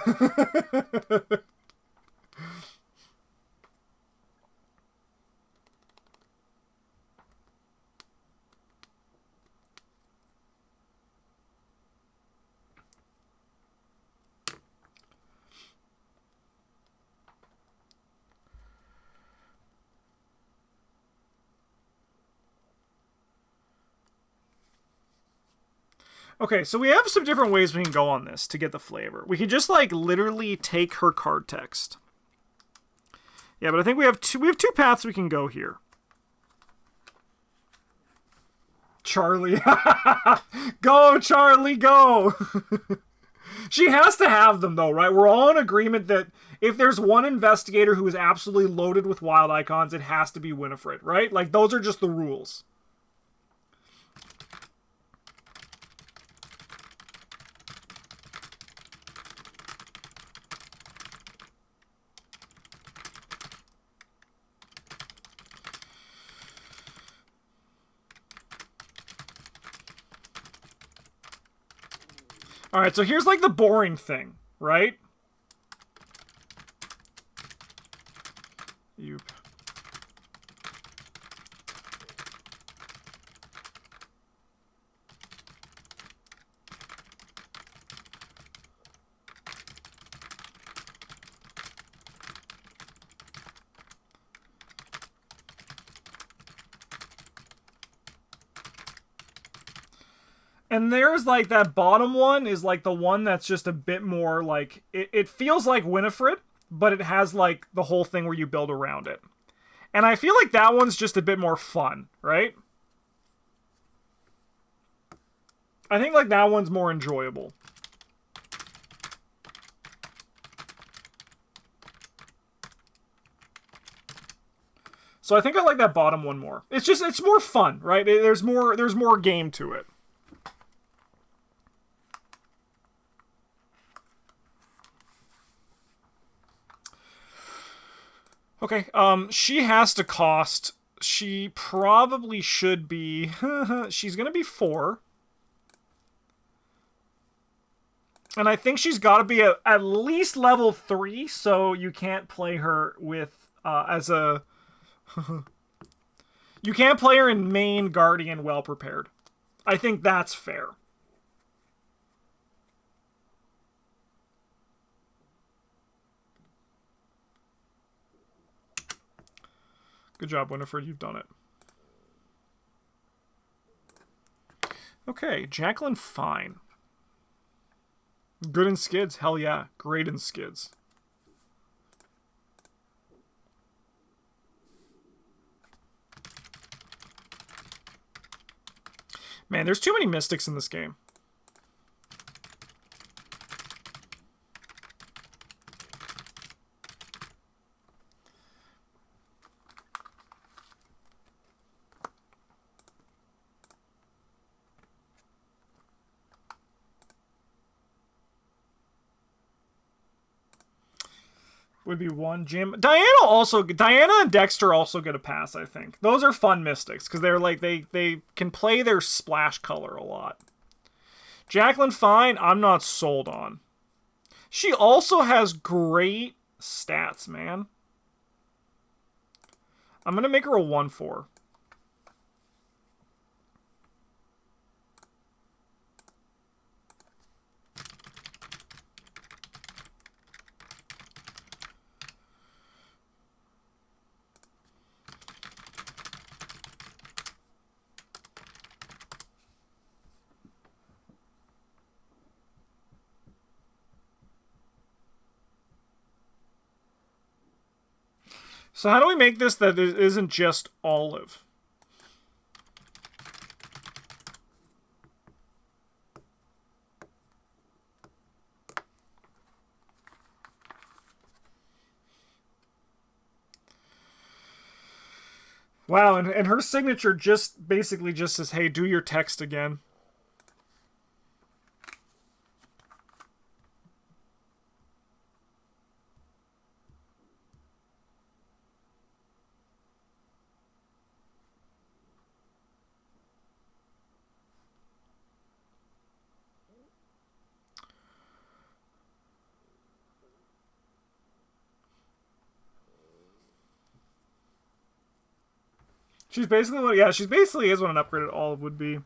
Okay, so we have some different ways we can go on this to get the flavor. We could just, like, literally take her card text. Yeah, but I think we have two paths we can go here. Charlie. Go, Charlie, go! She has to have them, though, right? We're all in agreement that if there's one investigator who is absolutely loaded with wild icons, it has to be Winifred, right? Like, those are just the rules. All right, so here's like the boring thing, right? Yoop. And there's like that bottom one is like the one that's just a bit more like it feels like Winifred, but it has like the whole thing where you build around it. And I feel like that one's just a bit more fun, right? I think like that one's more enjoyable. So I think I like that bottom one more. It's more fun, right? There's more game to it. Okay, she has to cost, she probably should be, she's gonna be 4. And I think she's gotta be at least level 3, so you can't play her with, as a, you can't play her in main Guardian Well Prepared. I think that's fair. Good job, Winifred. You've done it. Okay, Jacqueline Fine. Good in skids. Hell yeah. Great in skids. Man, there's too many mystics in this game. Would be 1 Jim. Diana and Dexter also get a pass, I think. Those are fun mystics because they're like they can play their splash color a lot. Jacqueline Fine, I'm not sold on. She also has great stats, man. I'm gonna make her a 1/4. So how do we make this that it isn't just Olive? Wow, and her signature just basically just says, hey, do your text again. She's basically what, yeah, she's basically is what an upgraded olive would be.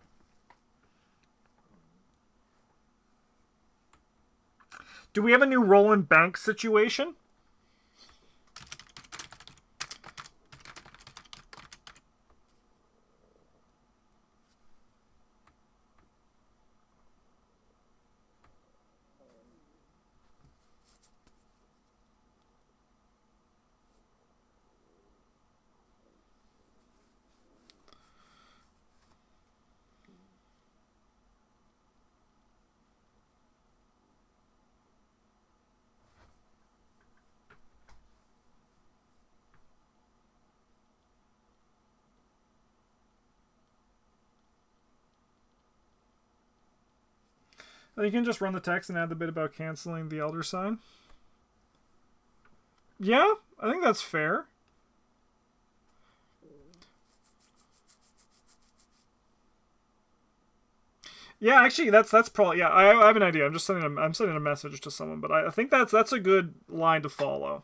Do we have a new Roland Banks situation? You can just run the text and add the bit about canceling the elder sign. Yeah, I think that's fair. Yeah, actually, that's probably, yeah. I have an idea. I'm sending a message to someone, but I think that's a good line to follow.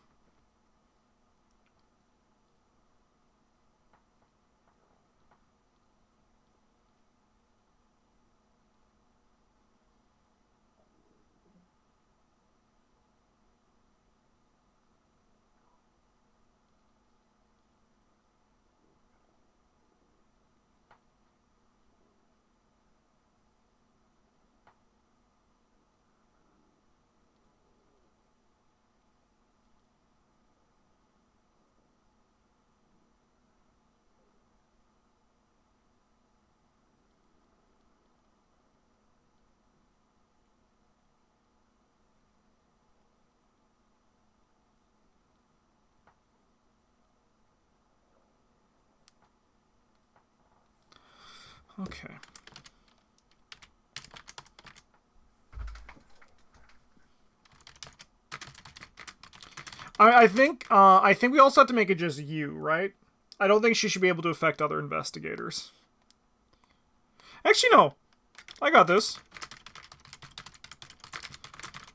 Okay. I think we also have to make it just you, right? I don't think she should be able to affect other investigators. Actually, no. I got this.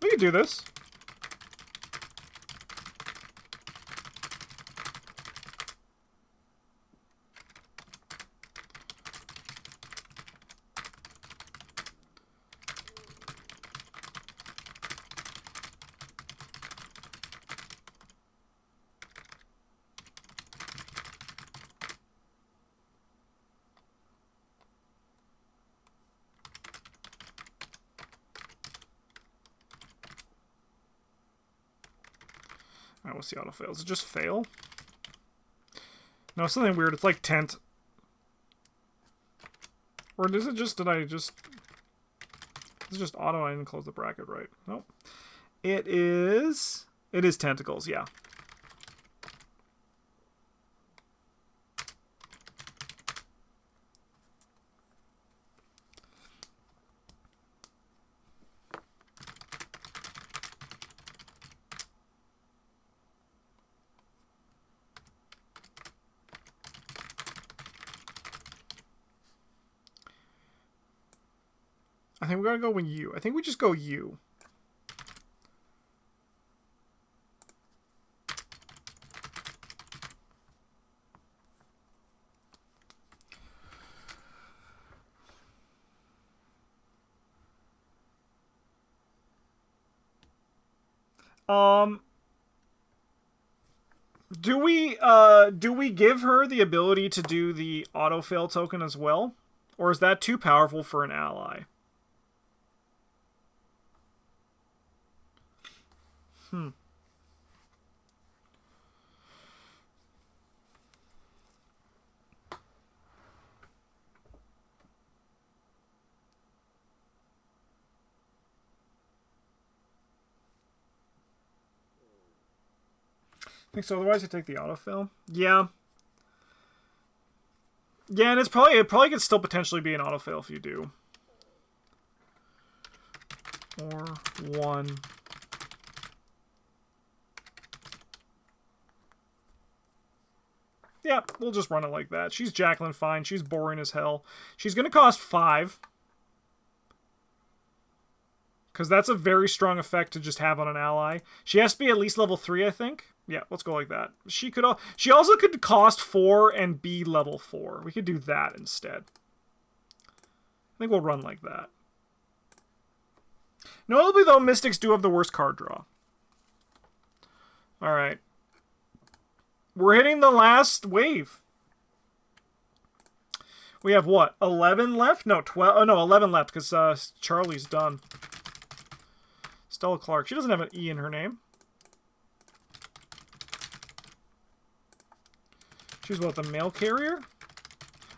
We can do this. Alright, we'll see auto fail. Does it just fail? No, it's something weird. It's like tent. Or is it just, Is it just auto? I didn't close the bracket right. Nope. It is tentacles, yeah. I think we gotta go with you. I think we just go you. Do we give her the ability to do the autofail token as well? Or is that too powerful for an ally? I think so. Otherwise, I take the autofill. Yeah. Yeah, and it probably could still potentially be an autofill if you do. Or one. Yeah, we'll just run it like that. She's Jacqueline fine. She's boring as hell. She's gonna cost 5. Because that's a very strong effect to just have on an ally. She has to be at least level 3, I think. Yeah, let's go like that. She also could cost 4 and be level 4. We could do that instead. I think we'll run like that. Notably, though, Mystics do have the worst card draw. Alright. We're hitting the last wave. We have what? 11 left? No, 12. Oh, no, 11 left because Charlie's done. Stella Clark. She doesn't have an E in her name. She's what, the mail carrier?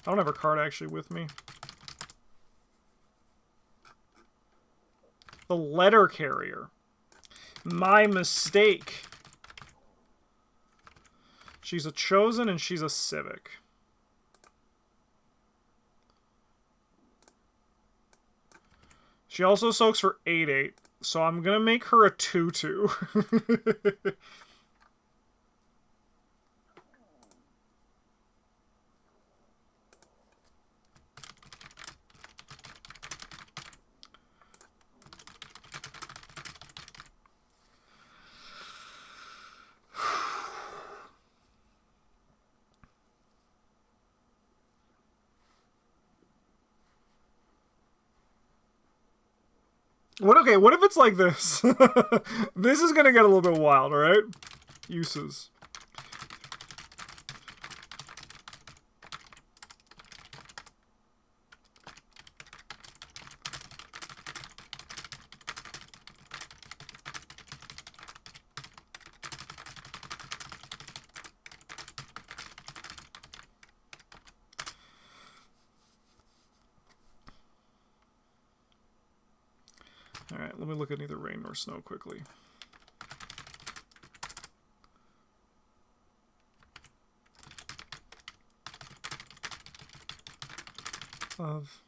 I don't have her card actually with me. The letter carrier. My mistake. She's a chosen and she's a civic. She also soaks for 8/8, so I'm gonna make her a 2/2. What if it's like this? This is gonna get a little bit wild, alright? Uses. Alright, let me look at neither rain nor snow quickly. Of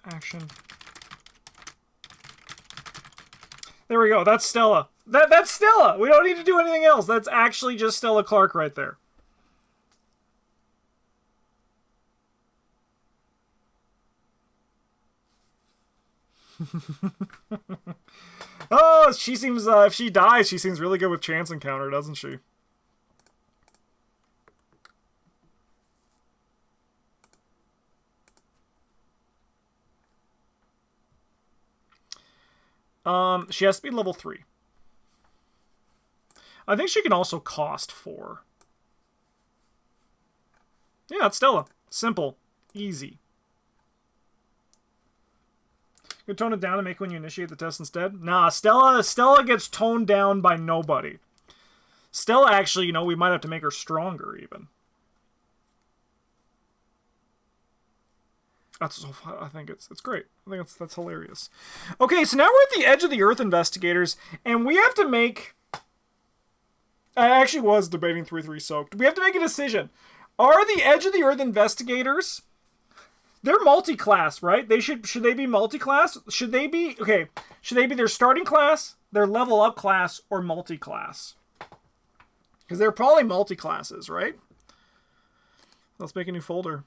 action. There we go. That's Stella. That's Stella. We don't need to do anything else. That's actually just Stella Clark right there. Oh, she seems, if she dies, she seems really good with chance encounter, doesn't she? She has to be level 3. I think she can also cost 4. Yeah, it's Stella. Simple. Easy. You tone it down and make when you initiate the test instead? Nah, Stella gets toned down by nobody. Stella, actually, you know, we might have to make her stronger, even. That's so fun. I think it's great. I think that's hilarious. Okay, so now we're at the Edge of the Earth investigators, and we have to make... I actually was debating 3/3 soaked. We have to make a decision. Are the Edge of the Earth investigators... They're multi-class, right? Should they be multi-class? Should they be... Okay, should they be their starting class, their level up class, or multi-class? Because they're probably multi-classes, right? Let's make a new folder.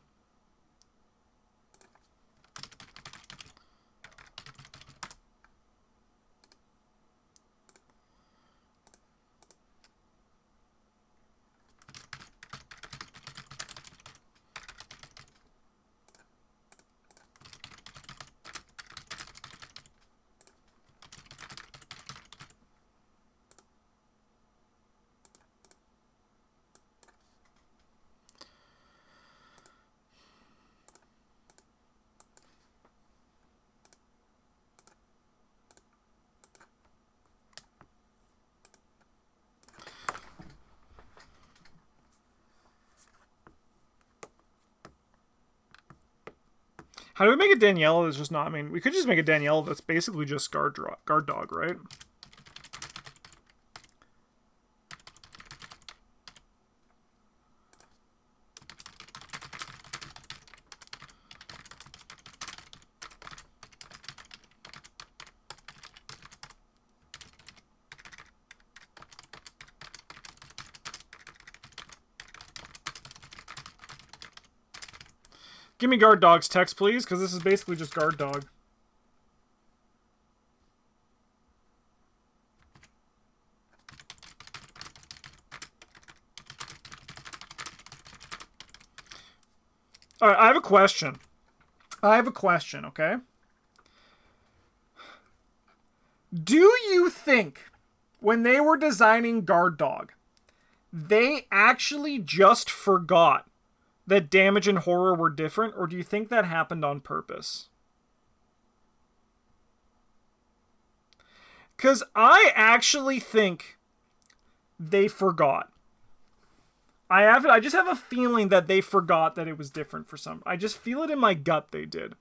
How do we make a Daniela that's just not... I mean, we could just make a Daniela that's basically just guard dog, right? Give me Guard Dog's text, please, because this is basically just Guard Dog. All right, I have a question. Okay? Do you think when they were designing Guard Dog, they actually just forgot that Damage and Horror were different, or do you think that happened on purpose? Because I actually think they forgot. I just have a feeling that they forgot that it was different for some. I just feel it in my gut they did.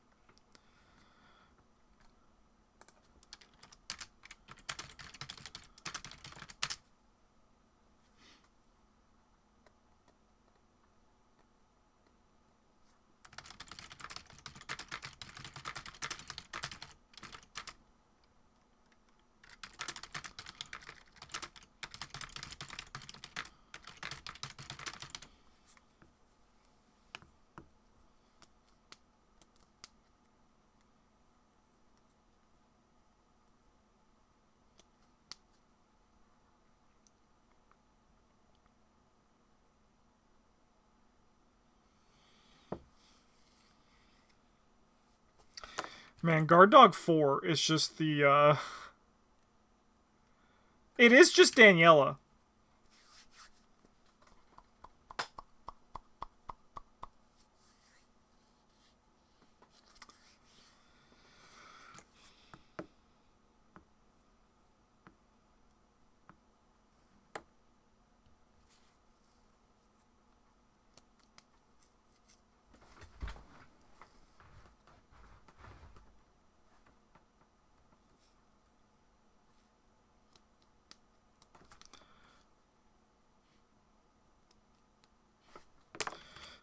Man, Guard Dog 4 is just the, It is just Daniela.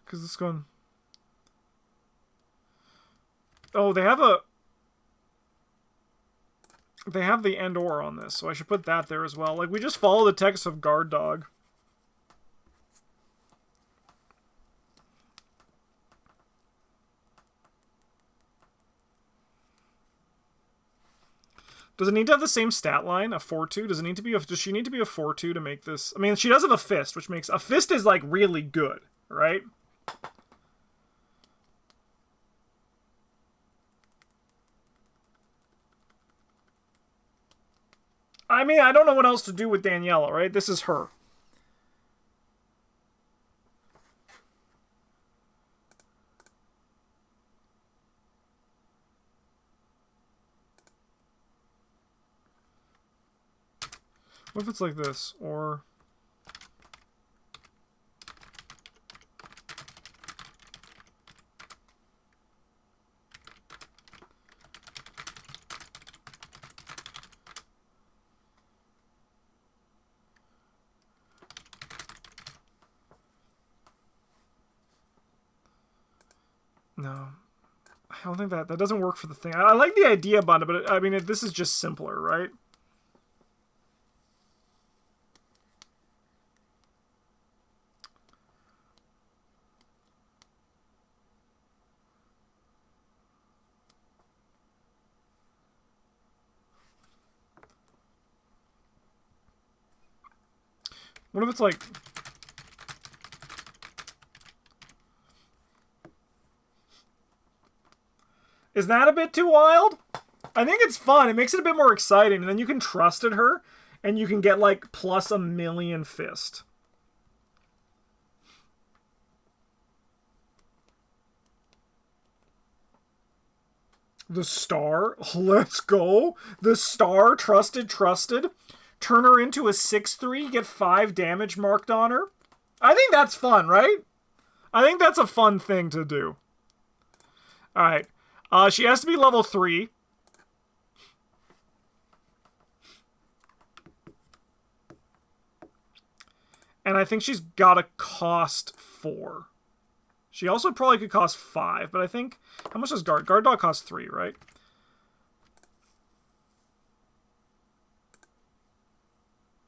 Because it's going... Oh, they have the and or on this, so I should put that there as well. Like, we just follow the text of Guard Dog. Does it need to have the same stat line, a 4-2? Does she need to be a 4-2 to make this? I mean, she does have a fist, which makes... A fist is, like, really good, right? I mean, I don't know what else to do with Daniela, right? This is her. What if it's like this? Or... No. I don't think that doesn't work for the thing. I like the idea about it, but I mean, this is just simpler, right? What if it's like... Is that a bit too wild? I think it's fun. It makes it a bit more exciting. And then you can trust at her. And you can get, like, plus a million fist. The Star? Let's go. The Star. Trusted. Turn her into a 6/3. Get 5 damage marked on her. I think that's fun, right? I think that's a fun thing to do. Alright. She has to be level 3. And I think she's got to cost 4. She also probably could cost 5, but I think... How much does Guard? Guard Dog costs 3, right?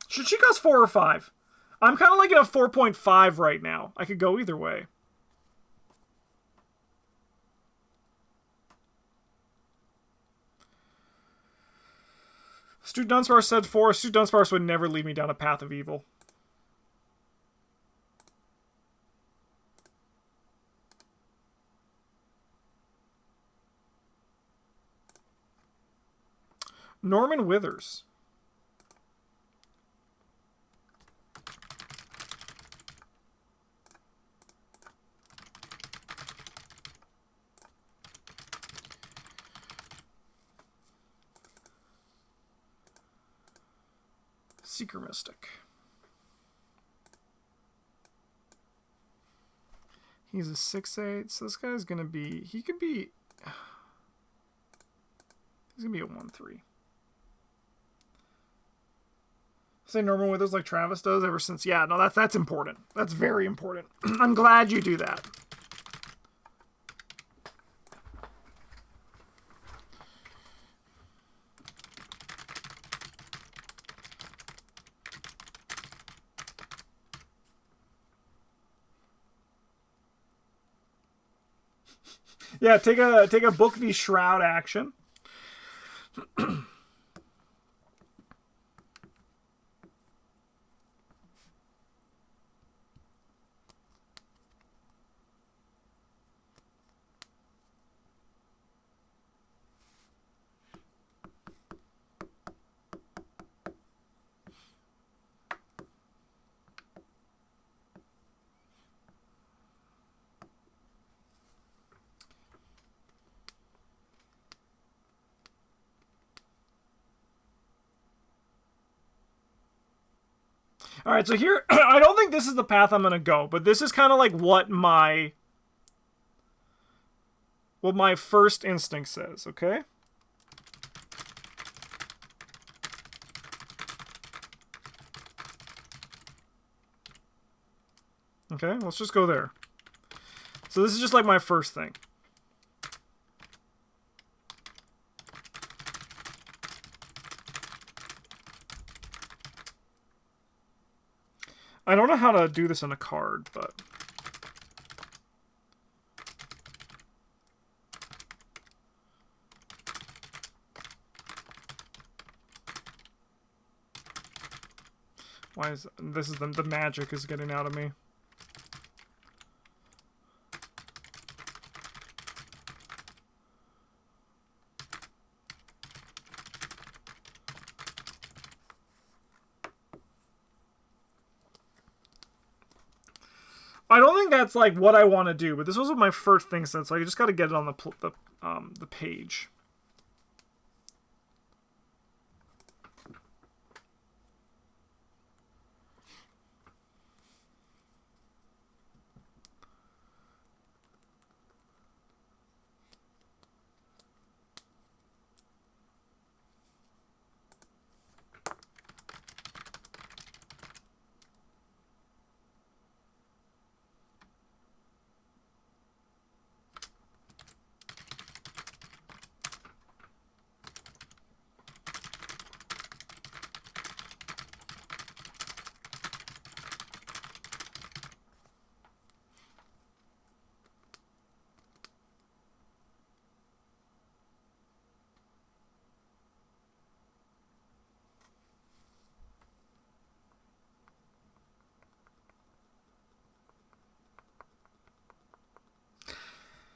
Should she cost 4 or 5? I'm kind of like at a 4.5 right now. I could go either way. Stu Dunsparce said 4. Stu Dunsparce would never lead me down a path of evil. Norman Withers. Seeker Mystic. He's a 6/8, so this guy's gonna be. He could be. He's gonna be a 1/3. Say Norman Withers like Travis does ever since. Yeah, no, that's important. That's very important. I'm glad you do that. Yeah, take a Book v Shroud action. All right, so here, I don't think this is the path I'm going to go, but this is kind of like what my first instinct says, okay? Okay, let's just go there. So this is just like my first thing. I don't know how to do this on a card, but... Why is... This is the magic is getting out of me. I don't think that's like what I want to do, but this was what my first thing said, so I just got to get it on the page.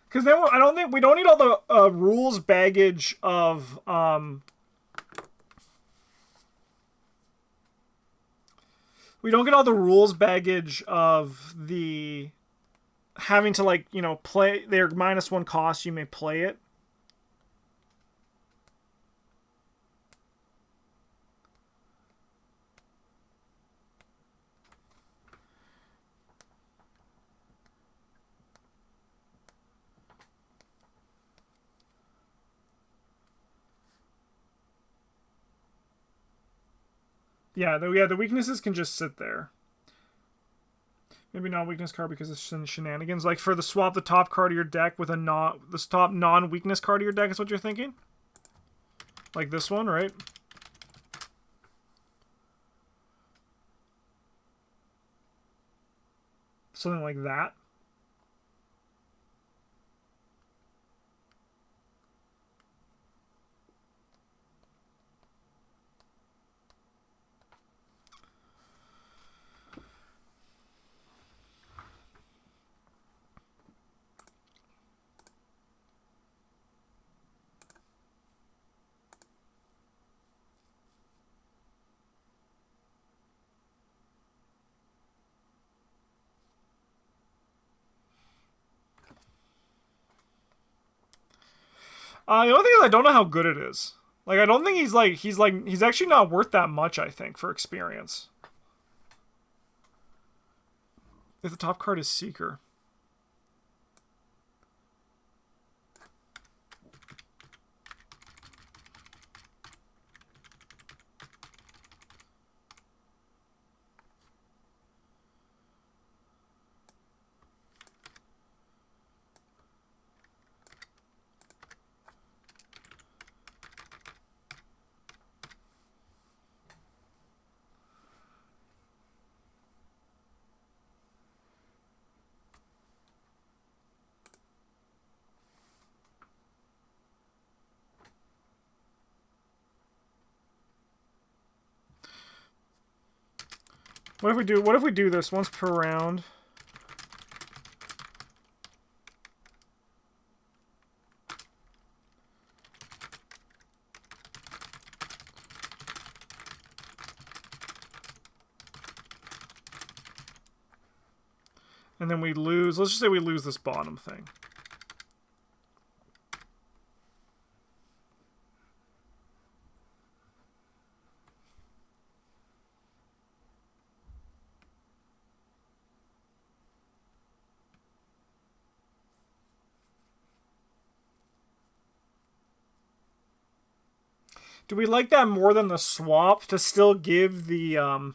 Because then I don't think we don't need all the rules baggage of we don't get all the rules baggage of the having to, like, you know, play their -1 cost. You may play it. Yeah, the weaknesses can just sit there. Maybe not weakness card because of shenanigans. Like for the swap the top card of your deck with the top non-weakness card of your deck is what you're thinking? Like this one, right? Something like that. The only thing is I don't know how good it is. Like, I don't think he's actually not worth that much, I think, for experience. If the top card is Seeker. What if we do this once per round? And then we lose, let's just say we lose this bottom thing. Do we like that more than the swap to still give the, I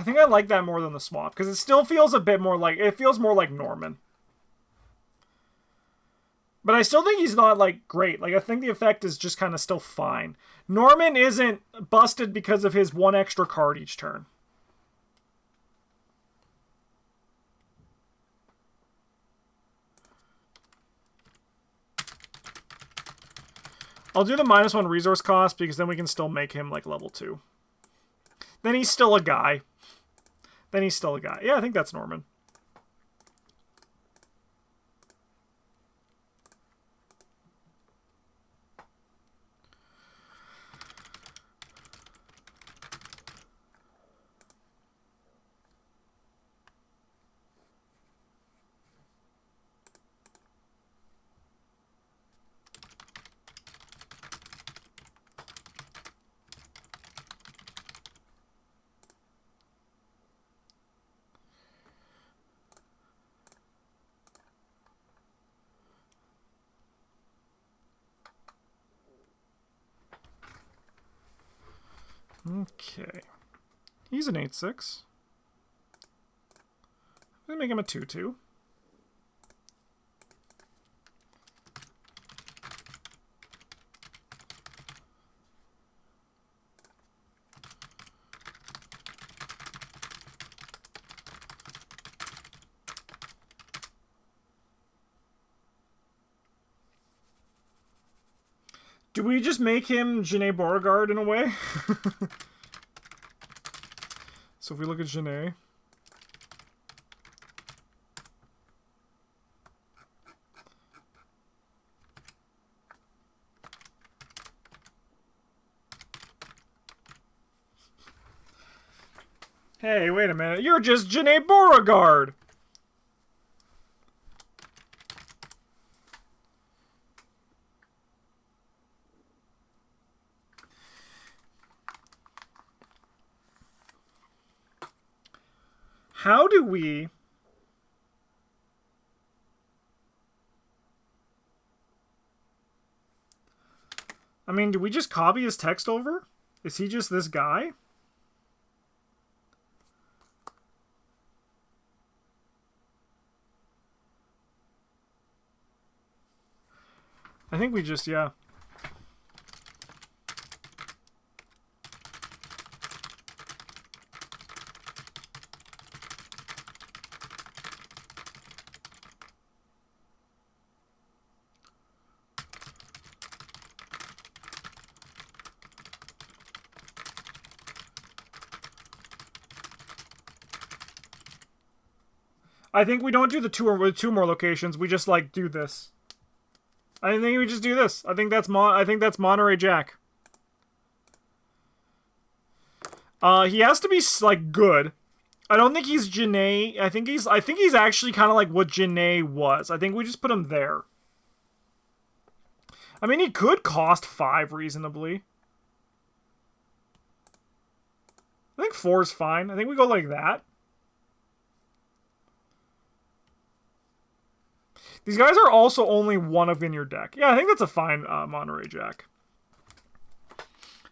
think I like that more than the swap, because it still feels a bit more like, it feels more like Norman. But I still think he's not, like, great. Like, I think the effect is just kind of still fine. Norman isn't busted because of his one extra card each turn. I'll do the -1 resource cost because then we can still make him like level 2. Then he's still a guy. Yeah, I think that's Norman. Okay. He's an 8/6. I'm gonna make him a 2/2. Do we just make him Janae Beauregard in a way? So if we look at Janae. Hey, wait a minute. You're just Janae Beauregard! How do we... I mean, do we just copy his text over? Is he just this guy? I think we just, yeah. I think we don't do the two more locations. We just like do this. I think we just do this. I think that's Monterey Jack. He has to be like good. I don't think he's Janae. I think he's actually kind of like what Janae was. I think we just put him there. I mean, he could cost 5 reasonably. I think 4 is fine. I think we go like that. These guys are also only one of in your deck. Yeah, I think that's a fine Monterey Jack.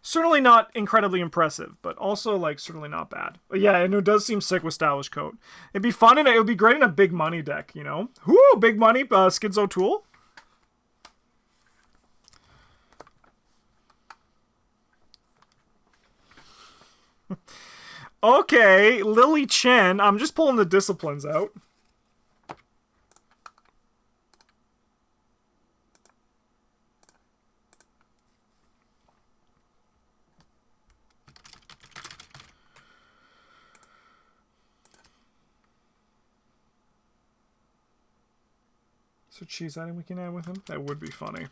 Certainly not incredibly impressive, but also, like, certainly not bad. But yeah, and it does seem sick with Stylish Coat. It'd be fun, and it would be great in a big money deck, you know? Whoo, big money, Schizo Tool. Okay, Lily Chen. I'm just pulling the disciplines out. So cheese item we can add with him? That would be funny.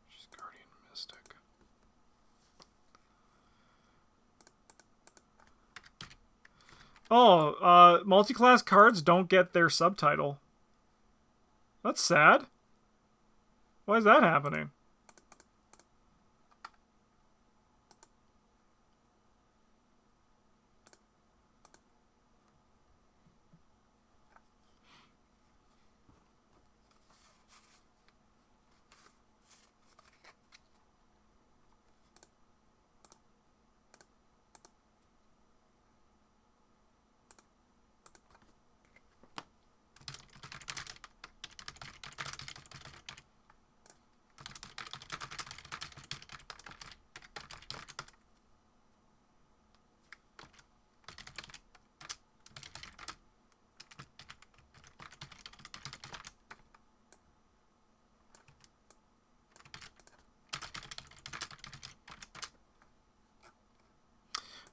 She's Guardian Mystic. Oh, multi-class cards don't get their subtitle. That's sad. Why is that happening?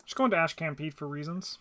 Just going to Ash Campede for reasons.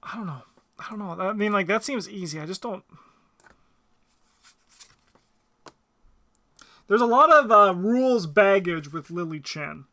I don't know. I don't know. I mean, like, that seems easy. I just don't... There's a lot of rules baggage with Lily Chen.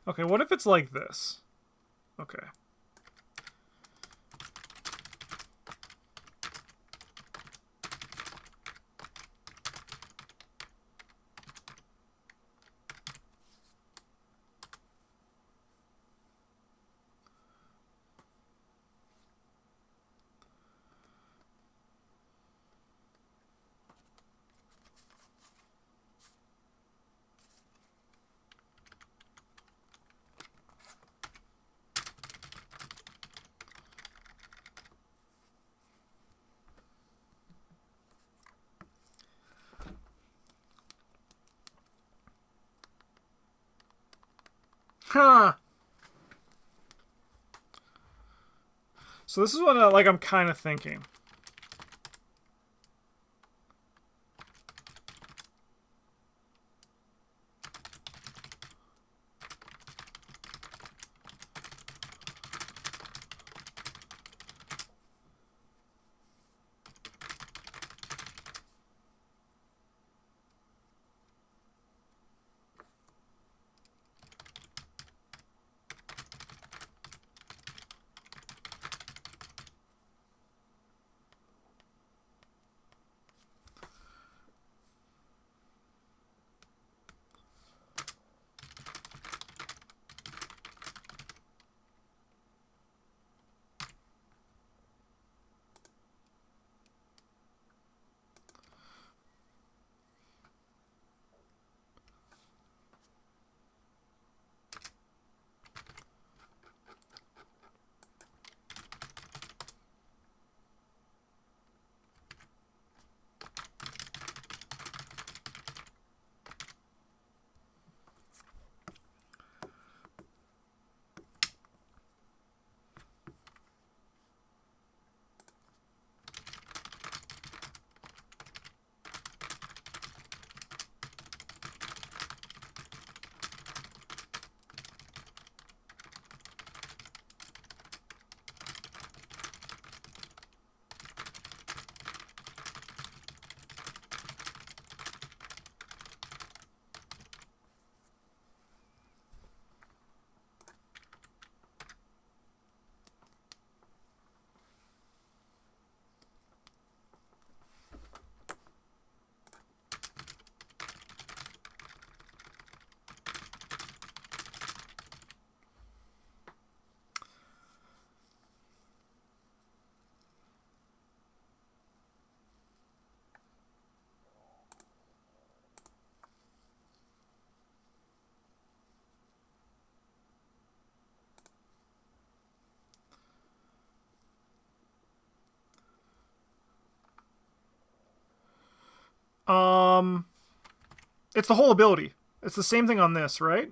Okay, what if it's like this? Okay. Huh. So this is what I'm kind of thinking. It's the whole ability. It's the same thing on this, right?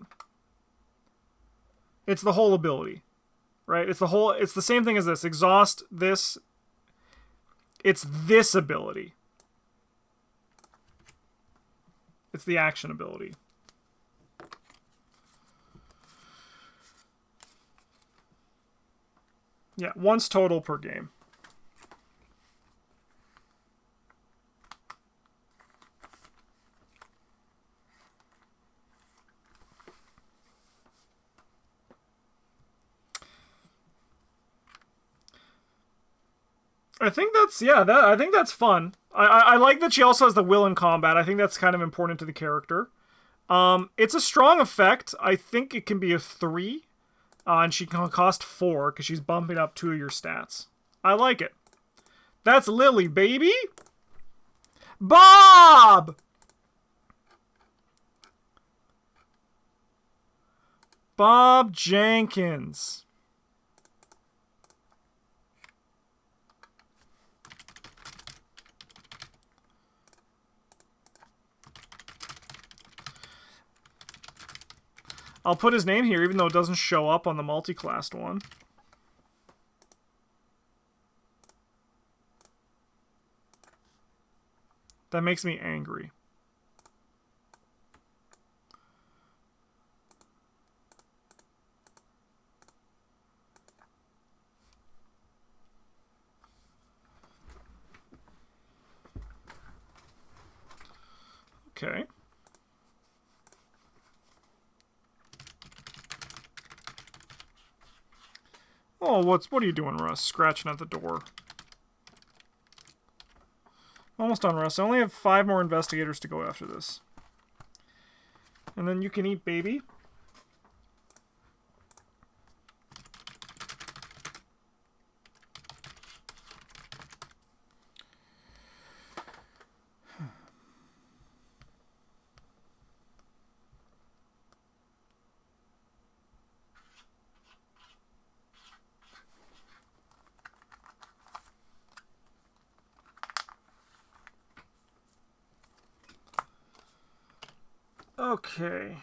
It's the whole ability, right? It's the same thing as this. Exhaust, this. It's this ability. It's the action ability. Yeah, once total per game. I think that's I think that's fun. I like that she also has the will in combat. I think that's kind of important to the character. It's a strong effect. I think it can be a 3. And she can cost 4 because she's bumping up 2 of your stats. I like it. That's Lily, baby! Bob! Bob Jenkins. I'll put his name here, even though it doesn't show up on the multi-classed one. That makes me angry. Okay. Oh, what are you doing, Russ? Scratching at the door. Almost done, Russ. I only have 5 more investigators to go after this. And then you can eat, baby. Okay.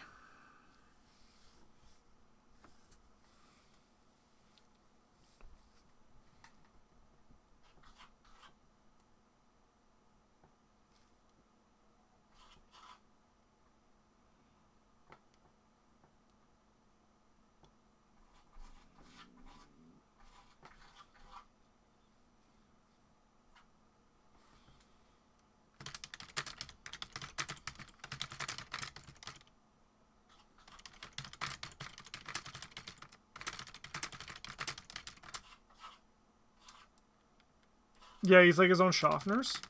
Yeah, he's like his own Schaffners.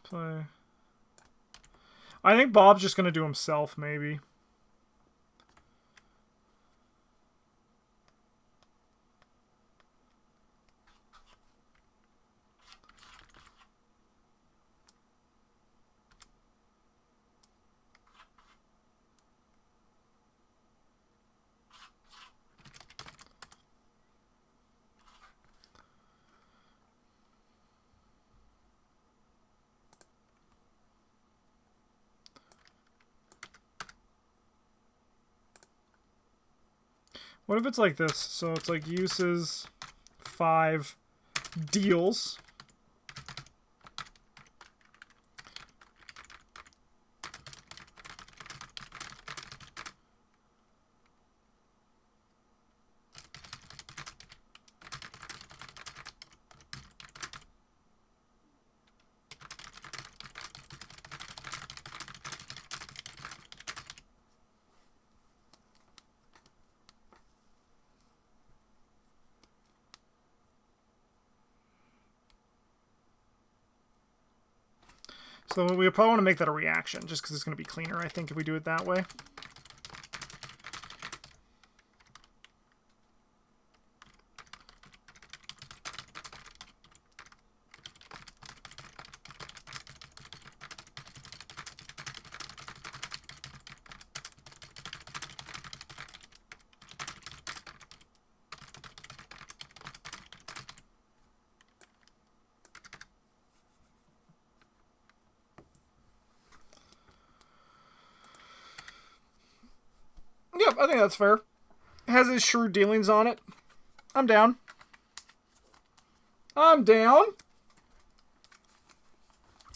Play. I think Bob's just gonna do himself, maybe. What if it's like this? So it's like uses 5 deals. So we probably want to make that a reaction, just because it's going to be cleaner, I think, if we do it that way. Yep, I think that's fair. Has his shrewd dealings on it. I'm down. I'm down.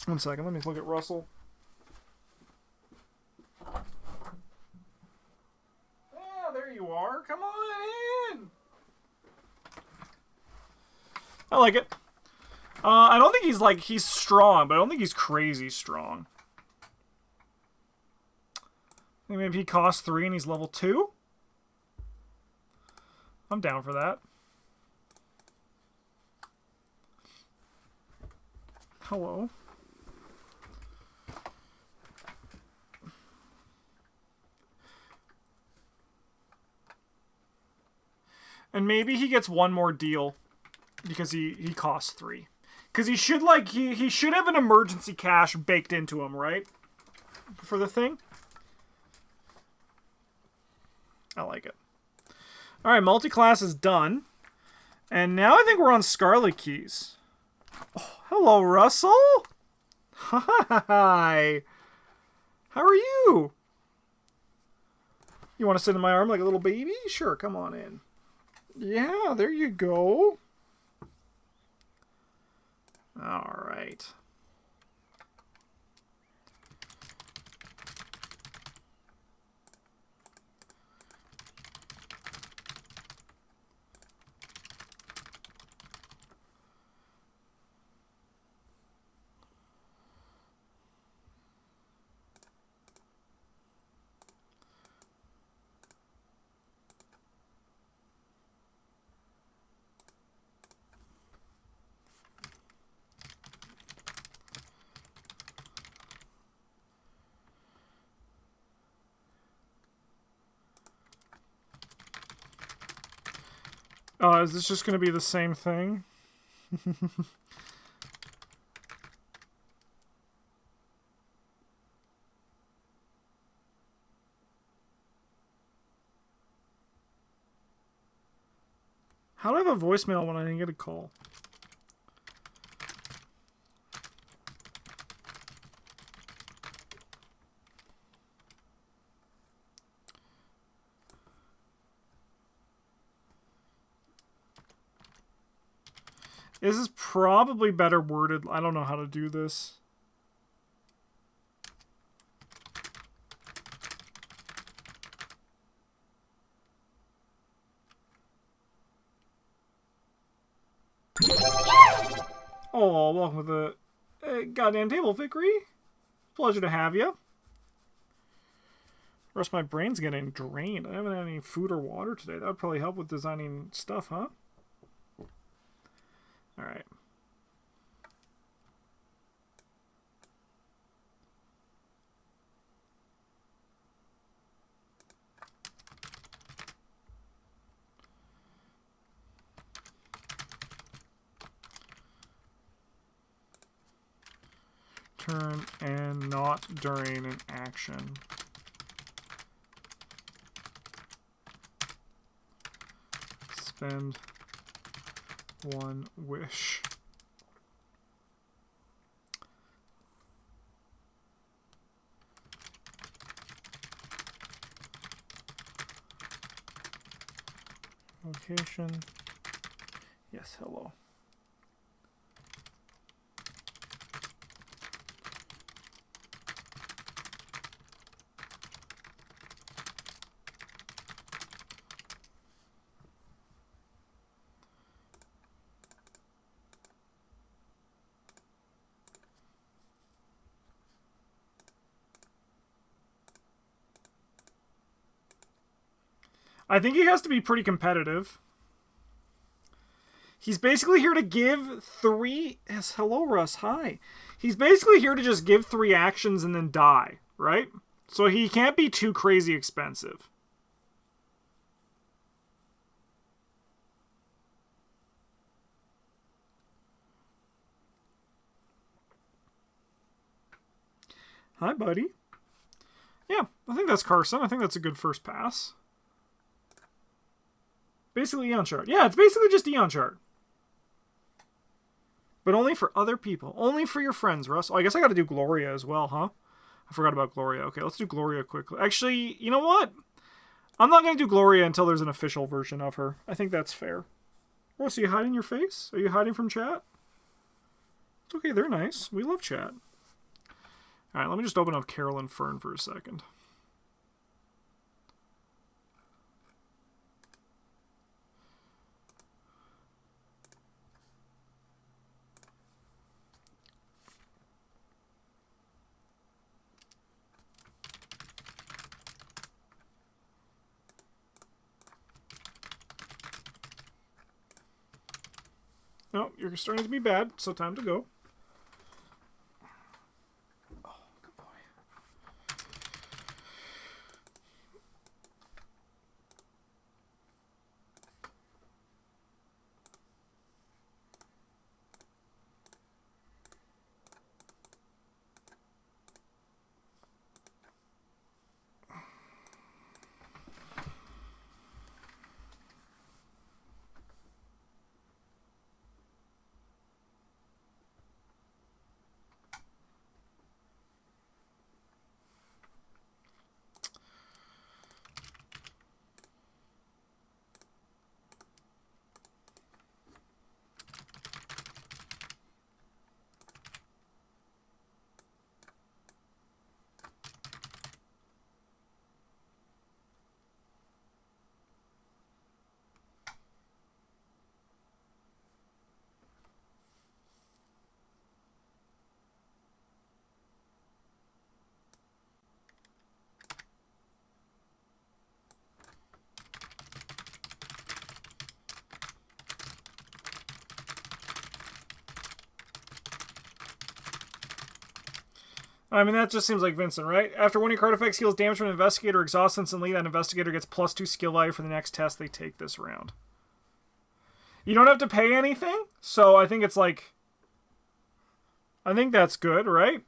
1 second, let me look at Russell. Yeah, there you are. Come on in. I like it. I don't think he's strong, but I don't think he's crazy strong. I think maybe he costs 3 and he's level 2? I'm down for that. Hello. And maybe he gets 1 more deal because he costs 3. Because he should he should have an emergency cash baked into him, right? For the thing. I like it. Alright, multi-class is done. And now I think we're on Scarlet Keys. Oh, hello, Russell! Hi! How are you? You want to sit in my arm like a little baby? Sure, come on in. Yeah, there you go. Alright. Is this just going to be the same thing? How do I have a voicemail when I didn't get a call? This is probably better worded. I don't know how to do this. Oh, welcome to the goddamn table, Vickery. Pleasure to have you. Rest my brain's getting drained. I haven't had any food or water today. That would probably help with designing stuff, huh? All right. Turn and not during an action. Spend one wish. Location. Yes, hello. I think he has to be pretty competitive. He's basically here to give 3... Yes, hello, Russ. Hi. He's basically here to just give 3 actions and then die, right? So he can't be too crazy expensive. Hi, buddy. Yeah, I think that's Carson. I think that's a good first pass. Basically Eon Shard. Yeah, it's basically just Eon Shard. But only for other people. Only for your friends, Russ. Oh, I guess I gotta do Gloria as well, huh? I forgot about Gloria. Okay, let's do Gloria quickly. Actually, you know what? I'm not gonna do Gloria until there's an official version of her. I think that's fair. Russ, are you hiding your face? Are you hiding from chat? It's okay, they're nice. We love chat. Alright, let me just open up Carolyn Fern for a second. No, you're starting to be bad, so time to go. Oh, good boy. I mean, that just seems like Vincent, right? After one of your card effects heals damage from an investigator, exhaust instantly, that investigator gets +2 skill value for the next test they take this round. You don't have to pay anything, so I think it's like... I think that's good, right?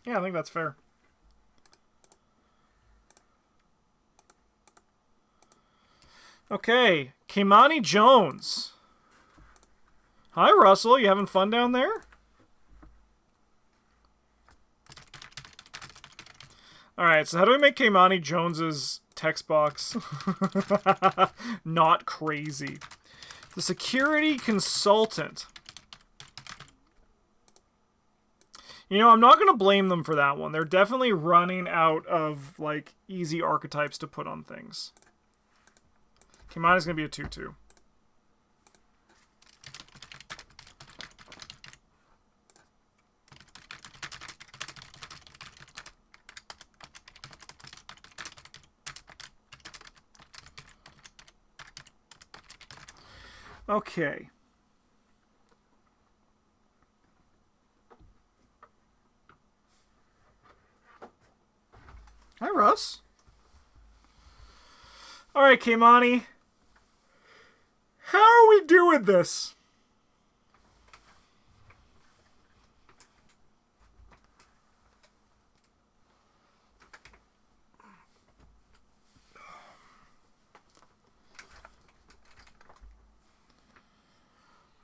Yeah, I think that's fair. Okay, Kimani Jones. Hi, Russell. You having fun down there? Alright, so how do we make Kimani Jones's text box not crazy? The security consultant. You know, I'm not going to blame them for that one. They're definitely running out of, like, easy archetypes to put on things. Kimani's going to be a 2-2. Okay. Hi, Russ. All right, Kimani. How are we doing this?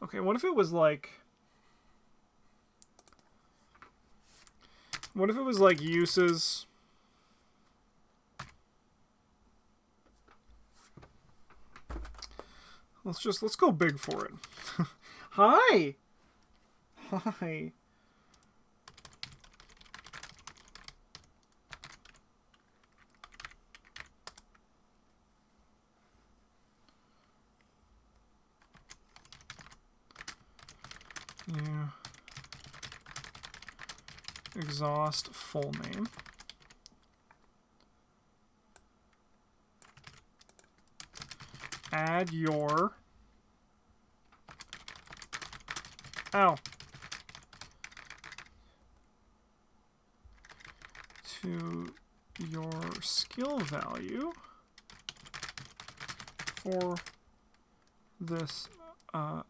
Okay, what if it was like... What if it was like uses... Let's go big for it. Hi! Hi. Yeah. Exhaust full name. Add your... Ow. To your skill value for this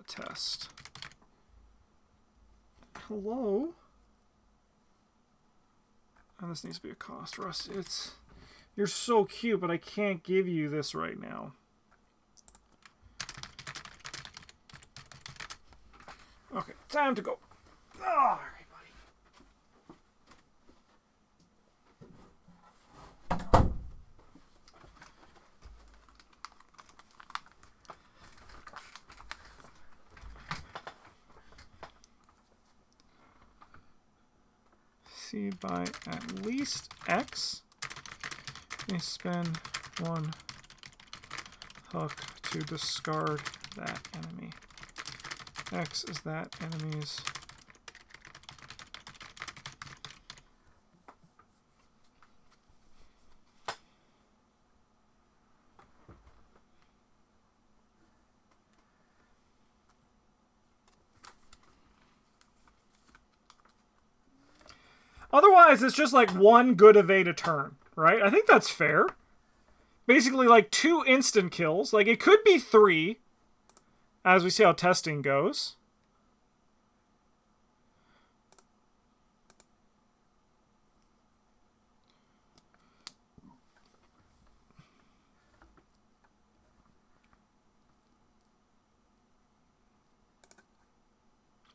test. Hello? And this needs to be a cost, Russ. You're so cute, but I can't give you this right now. Okay, time to go. Oh, all right, buddy. See by at least X. We spend 1 hook to discard that enemy. X is that enemy's otherwise it's just like 1 good evade a turn, right? I think that's fair. Basically like 2 instant kills. Like it could be 3. As we see how testing goes.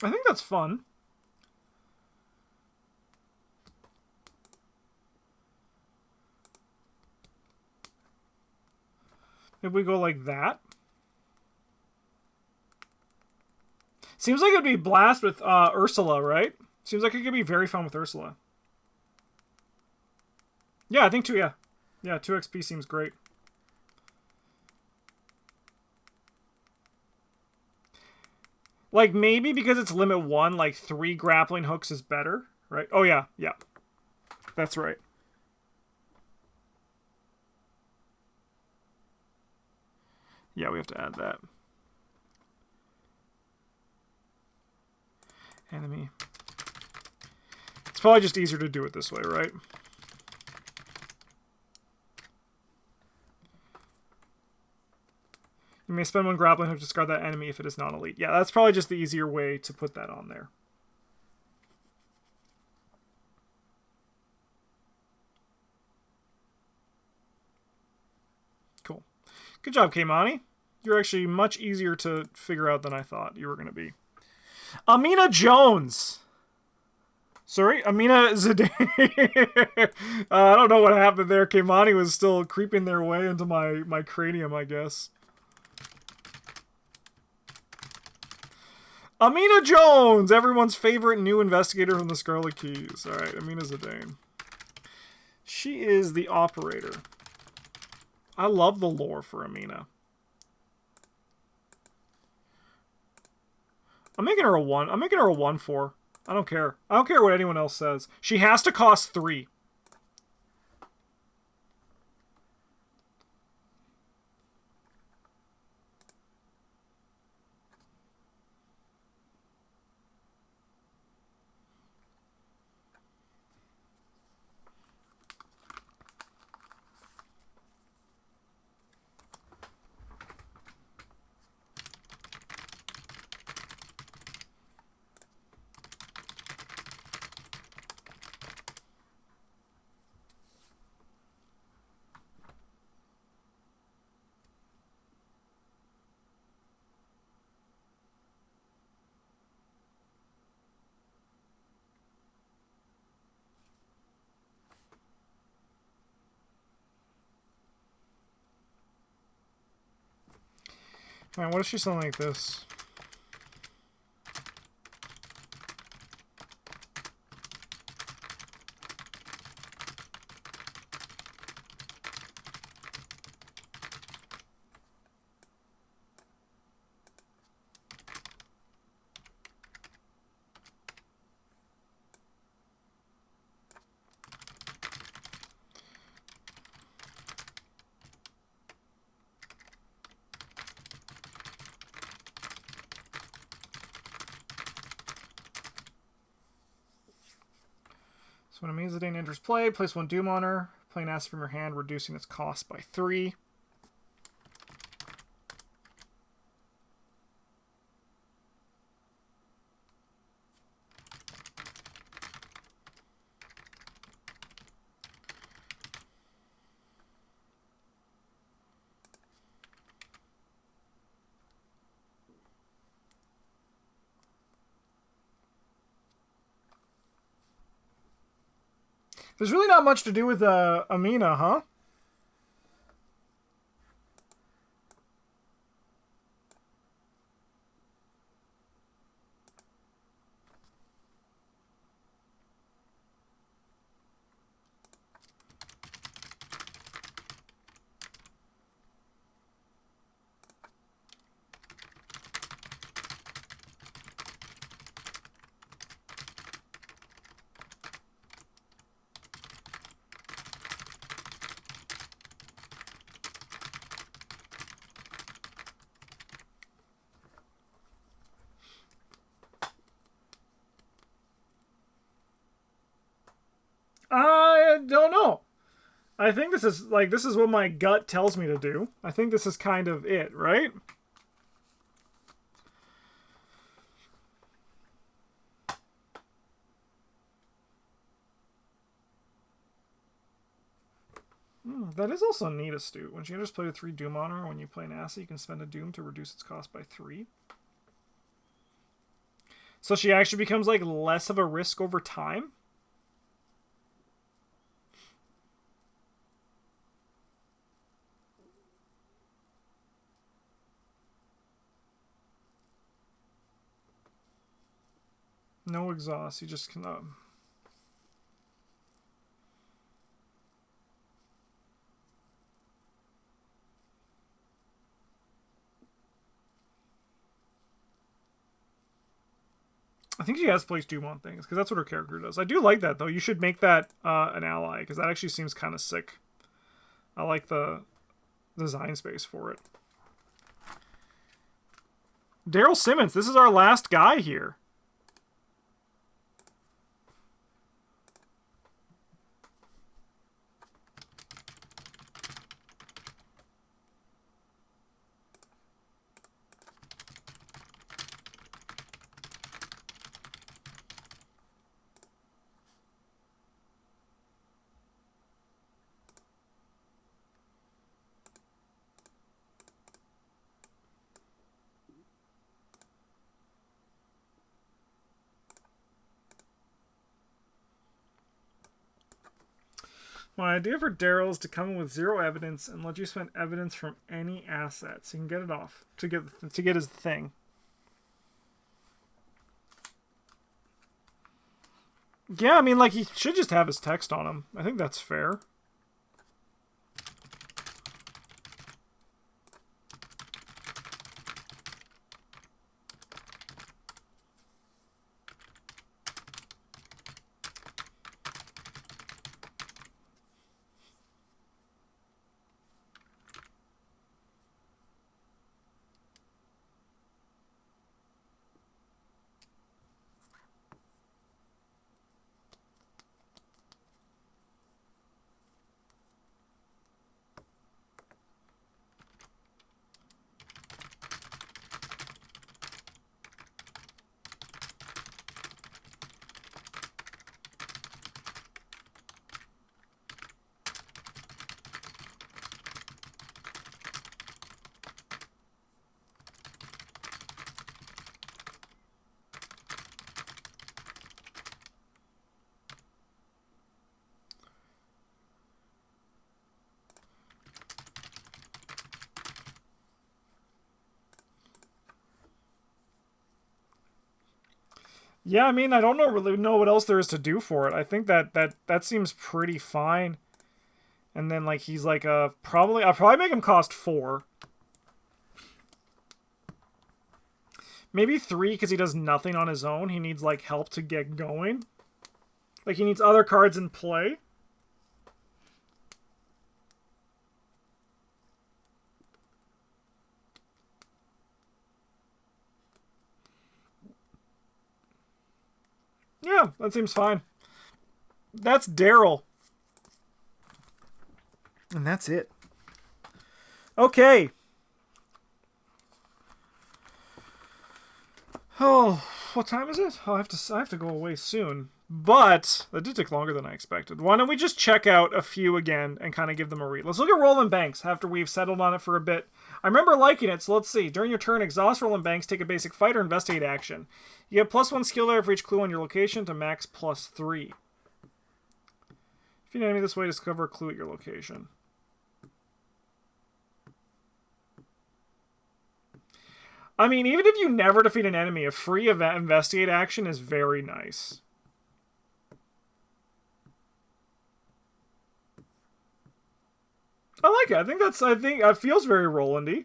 I think that's fun. If we go like that. Seems like it would be blast with Ursula, right? Seems like it could be very fun with Ursula. Yeah, I think 2, yeah. Yeah, 2 XP seems great. Like, maybe because it's limit 1, like 3 grappling hooks is better, right? Oh, yeah, yeah. That's right. Yeah, we have to add that. Enemy. It's probably just easier to do it this way, right? You may spend 1 grappling hook to discard that enemy if it is not elite. Yeah, that's probably just the easier way to put that on there. Cool. Good job, Keimani. You're actually much easier to figure out than I thought you were going to be. Amina Jones. Sorry, Amina Zidane. I don't know what happened there. Keimani was still creeping their way into my cranium, I guess. Amina Jones, everyone's favorite new investigator from the Scarlet Keys. All right, Amina Zidane. She is the operator. I love the lore for Amina. I'm making her a 1. I'm making her a 1/4. I don't care. I don't care what anyone else says. She has to cost 3. Alright, what if she something like this? So when Amina Zidane enters play, place 1 Doom on her. Play an asset from your hand, reducing its cost by 3. There's really not much to do with Amina, huh? I don't know. I think this is what my gut tells me to do. I think this is kind of it, right? That is also neat, astute. When she enters play with 3 Doom on her, when you play an asset, you can spend a Doom to reduce its cost by 3. So she actually becomes like less of a risk over time? No exhaust, you just can... I think she has placed Doom on things, because that's what her character does. I do like that, though. You should make that an ally, because that actually seems kind of sick. I like the design space for it. Daryl Simmons, this is our last guy here. My idea for Daryl is to come in with 0 evidence and let you spend evidence from any asset, so you can get it off to get his thing. Yeah, I mean, like, he should just have his text on him. I think that's fair. Yeah, I mean, I don't really know what else there is to do for it. I think that seems pretty fine. And then, like, he's like, I'll probably make him cost 4. Maybe 3, because he does nothing on his own. He needs, like, help to get going. Like, he needs other cards in play. Yeah, that seems fine. That's Daryl. And that's it. Okay. Oh, what time is it? Oh, I have to go away soon. But that did take longer than I expected. Why don't we just check out a few again and kind of give them a read? Let's look at Roland Banks after we've settled on it for a bit. I remember liking it, so let's see. During your turn, exhaust Roland Banks, take a basic fight or investigate action. You have +1 skill there for each clue on your location to max +3. If you enemy this way, discover a clue at your location. I mean, even if you never defeat an enemy, a free investigate action is very nice. I like it. I think it feels very Rolandy.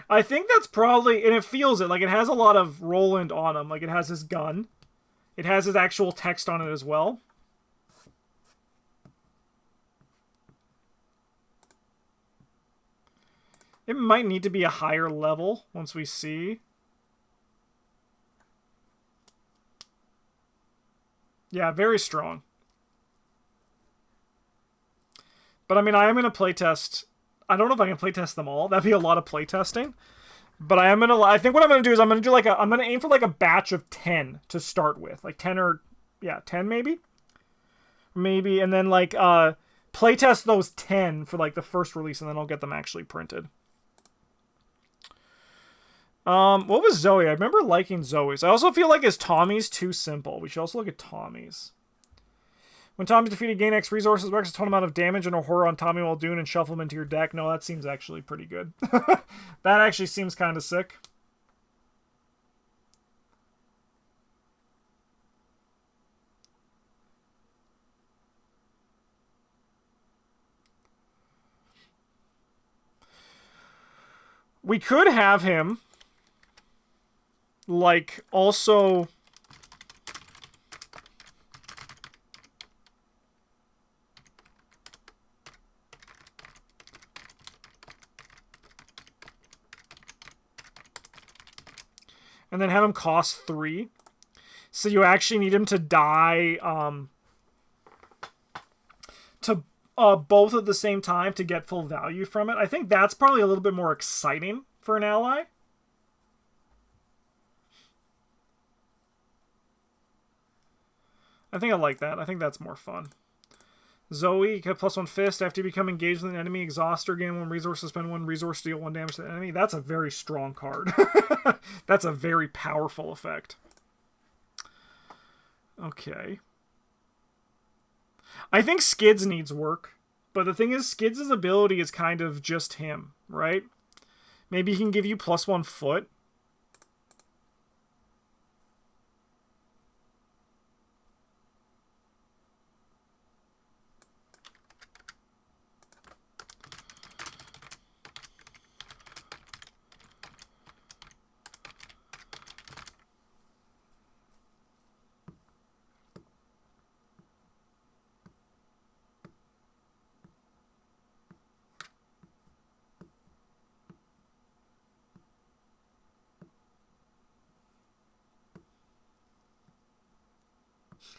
I think that's probably, and it feels it, like it has a lot of Roland on him. Like it has his gun. It has his actual text on it as well. It might need to be a higher level once we see. Yeah, very strong. But I mean, I am going to playtest. I don't know if I can playtest them all. That'd be a lot of playtesting. But I think what I'm going to do is I'm going to do I'm going to aim for like a batch of 10 to start with. Like 10 or, yeah, 10 maybe? Maybe, and then like playtest those 10 for like the first release, and then I'll get them actually printed. What was Zoe? I remember liking Zoe's. I also feel like his Tommy's too simple. We should also look at Tommy's. When Tommy's defeated, gain X resources, Rex a total amount of damage and a horror on Tommy Muldoon and shuffle him into your deck. No, that seems actually pretty good. That actually seems kind of sick. We could have him like also and then have him cost 3. So you actually need him to die to both at the same time to get full value from it. I think that's probably a little bit more exciting for an ally. I think I like that. I think that's more fun. Zoe, get +1 fist. After you become engaged with an enemy, exhaust or gain 1 resource, to spend 1 resource, deal 1 damage to the enemy. That's a very strong card. That's a very powerful effect. Okay. I think Skids needs work. But the thing is, Skids' ability is kind of just him, right? Maybe he can give you +1 foot.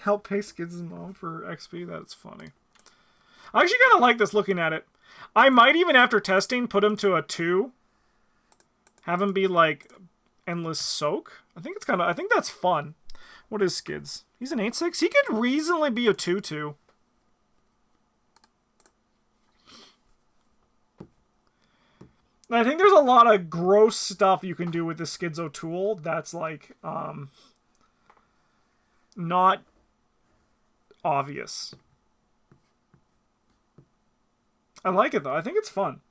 Help pay Skids' mom for XP? That's funny. I actually kind of like this looking at it. I might even, after testing, put him to a 2. Have him be like Endless Soak. I think that's fun. What is Skids? He's an 8/6? He could reasonably be a 2/2. I think there's a lot of gross stuff you can do with the Skids O'Toole that's like not obvious. I like it though. I think it's fun.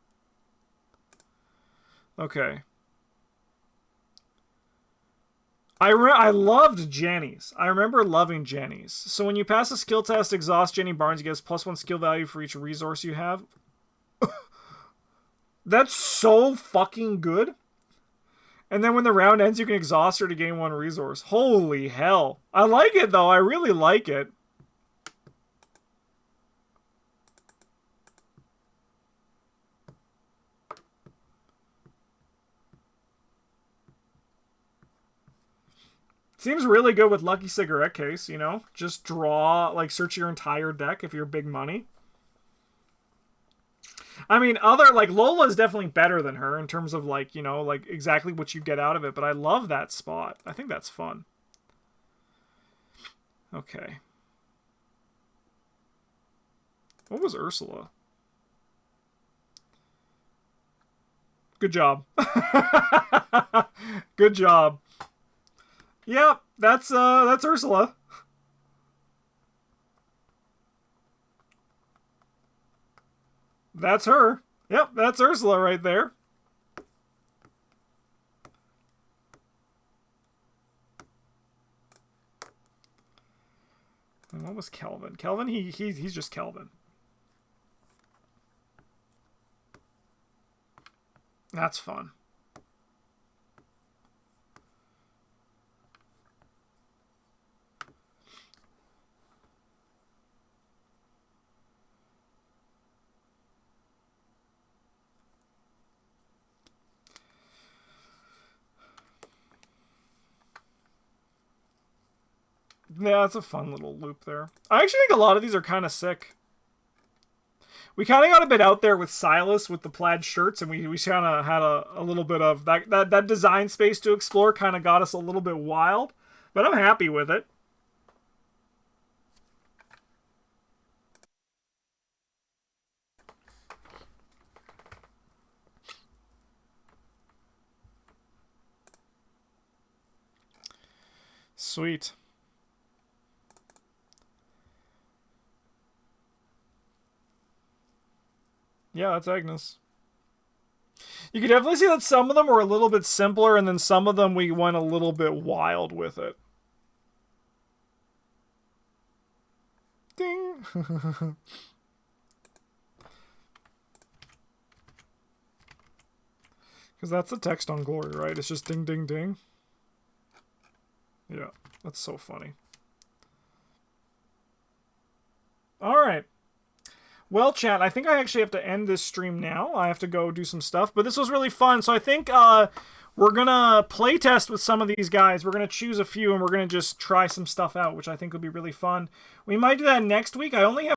Okay. I loved Jenny's. I remember loving Jenny's. So when you pass a skill test, exhaust Jenny Barnes, you get +1 skill value for each resource you have. That's so fucking good. And then when the round ends, you can exhaust her to gain 1 resource. Holy hell. I like it though. I really like it. Seems really good with Lucky Cigarette Case, you know? Just draw, like, search your entire deck if you're big money. I mean, Lola is definitely better than her in terms of, like, you know, like, exactly what you get out of it. But I love that spot. I think that's fun. Okay. What was Ursula? Good job. Good job. Yep, that's Ursula. That's her. Yep, that's Ursula right there. And what was Kelvin? Kelvin, he's just Kelvin. That's fun. Yeah, that's a fun little loop there. I actually think a lot of these are kind of sick. We kind of got a bit out there with Silas with the plaid shirts, and we kind of had a little bit of that design space to explore. Kind of got us a little bit wild, but I'm happy with it. Sweet. Yeah, that's Agnes. You can definitely see that some of them were a little bit simpler, and then some of them we went a little bit wild with it. Ding! Because that's the text on Glory, right? It's just ding, ding, ding. Yeah, that's so funny. Alright. Well, chat, I think I actually have to end this stream now. I have to go do some stuff. But this was really fun. So I think we're going to play test with some of these guys. We're going to choose a few, and we're going to just try some stuff out, which I think would be really fun. We might do that next week. I only have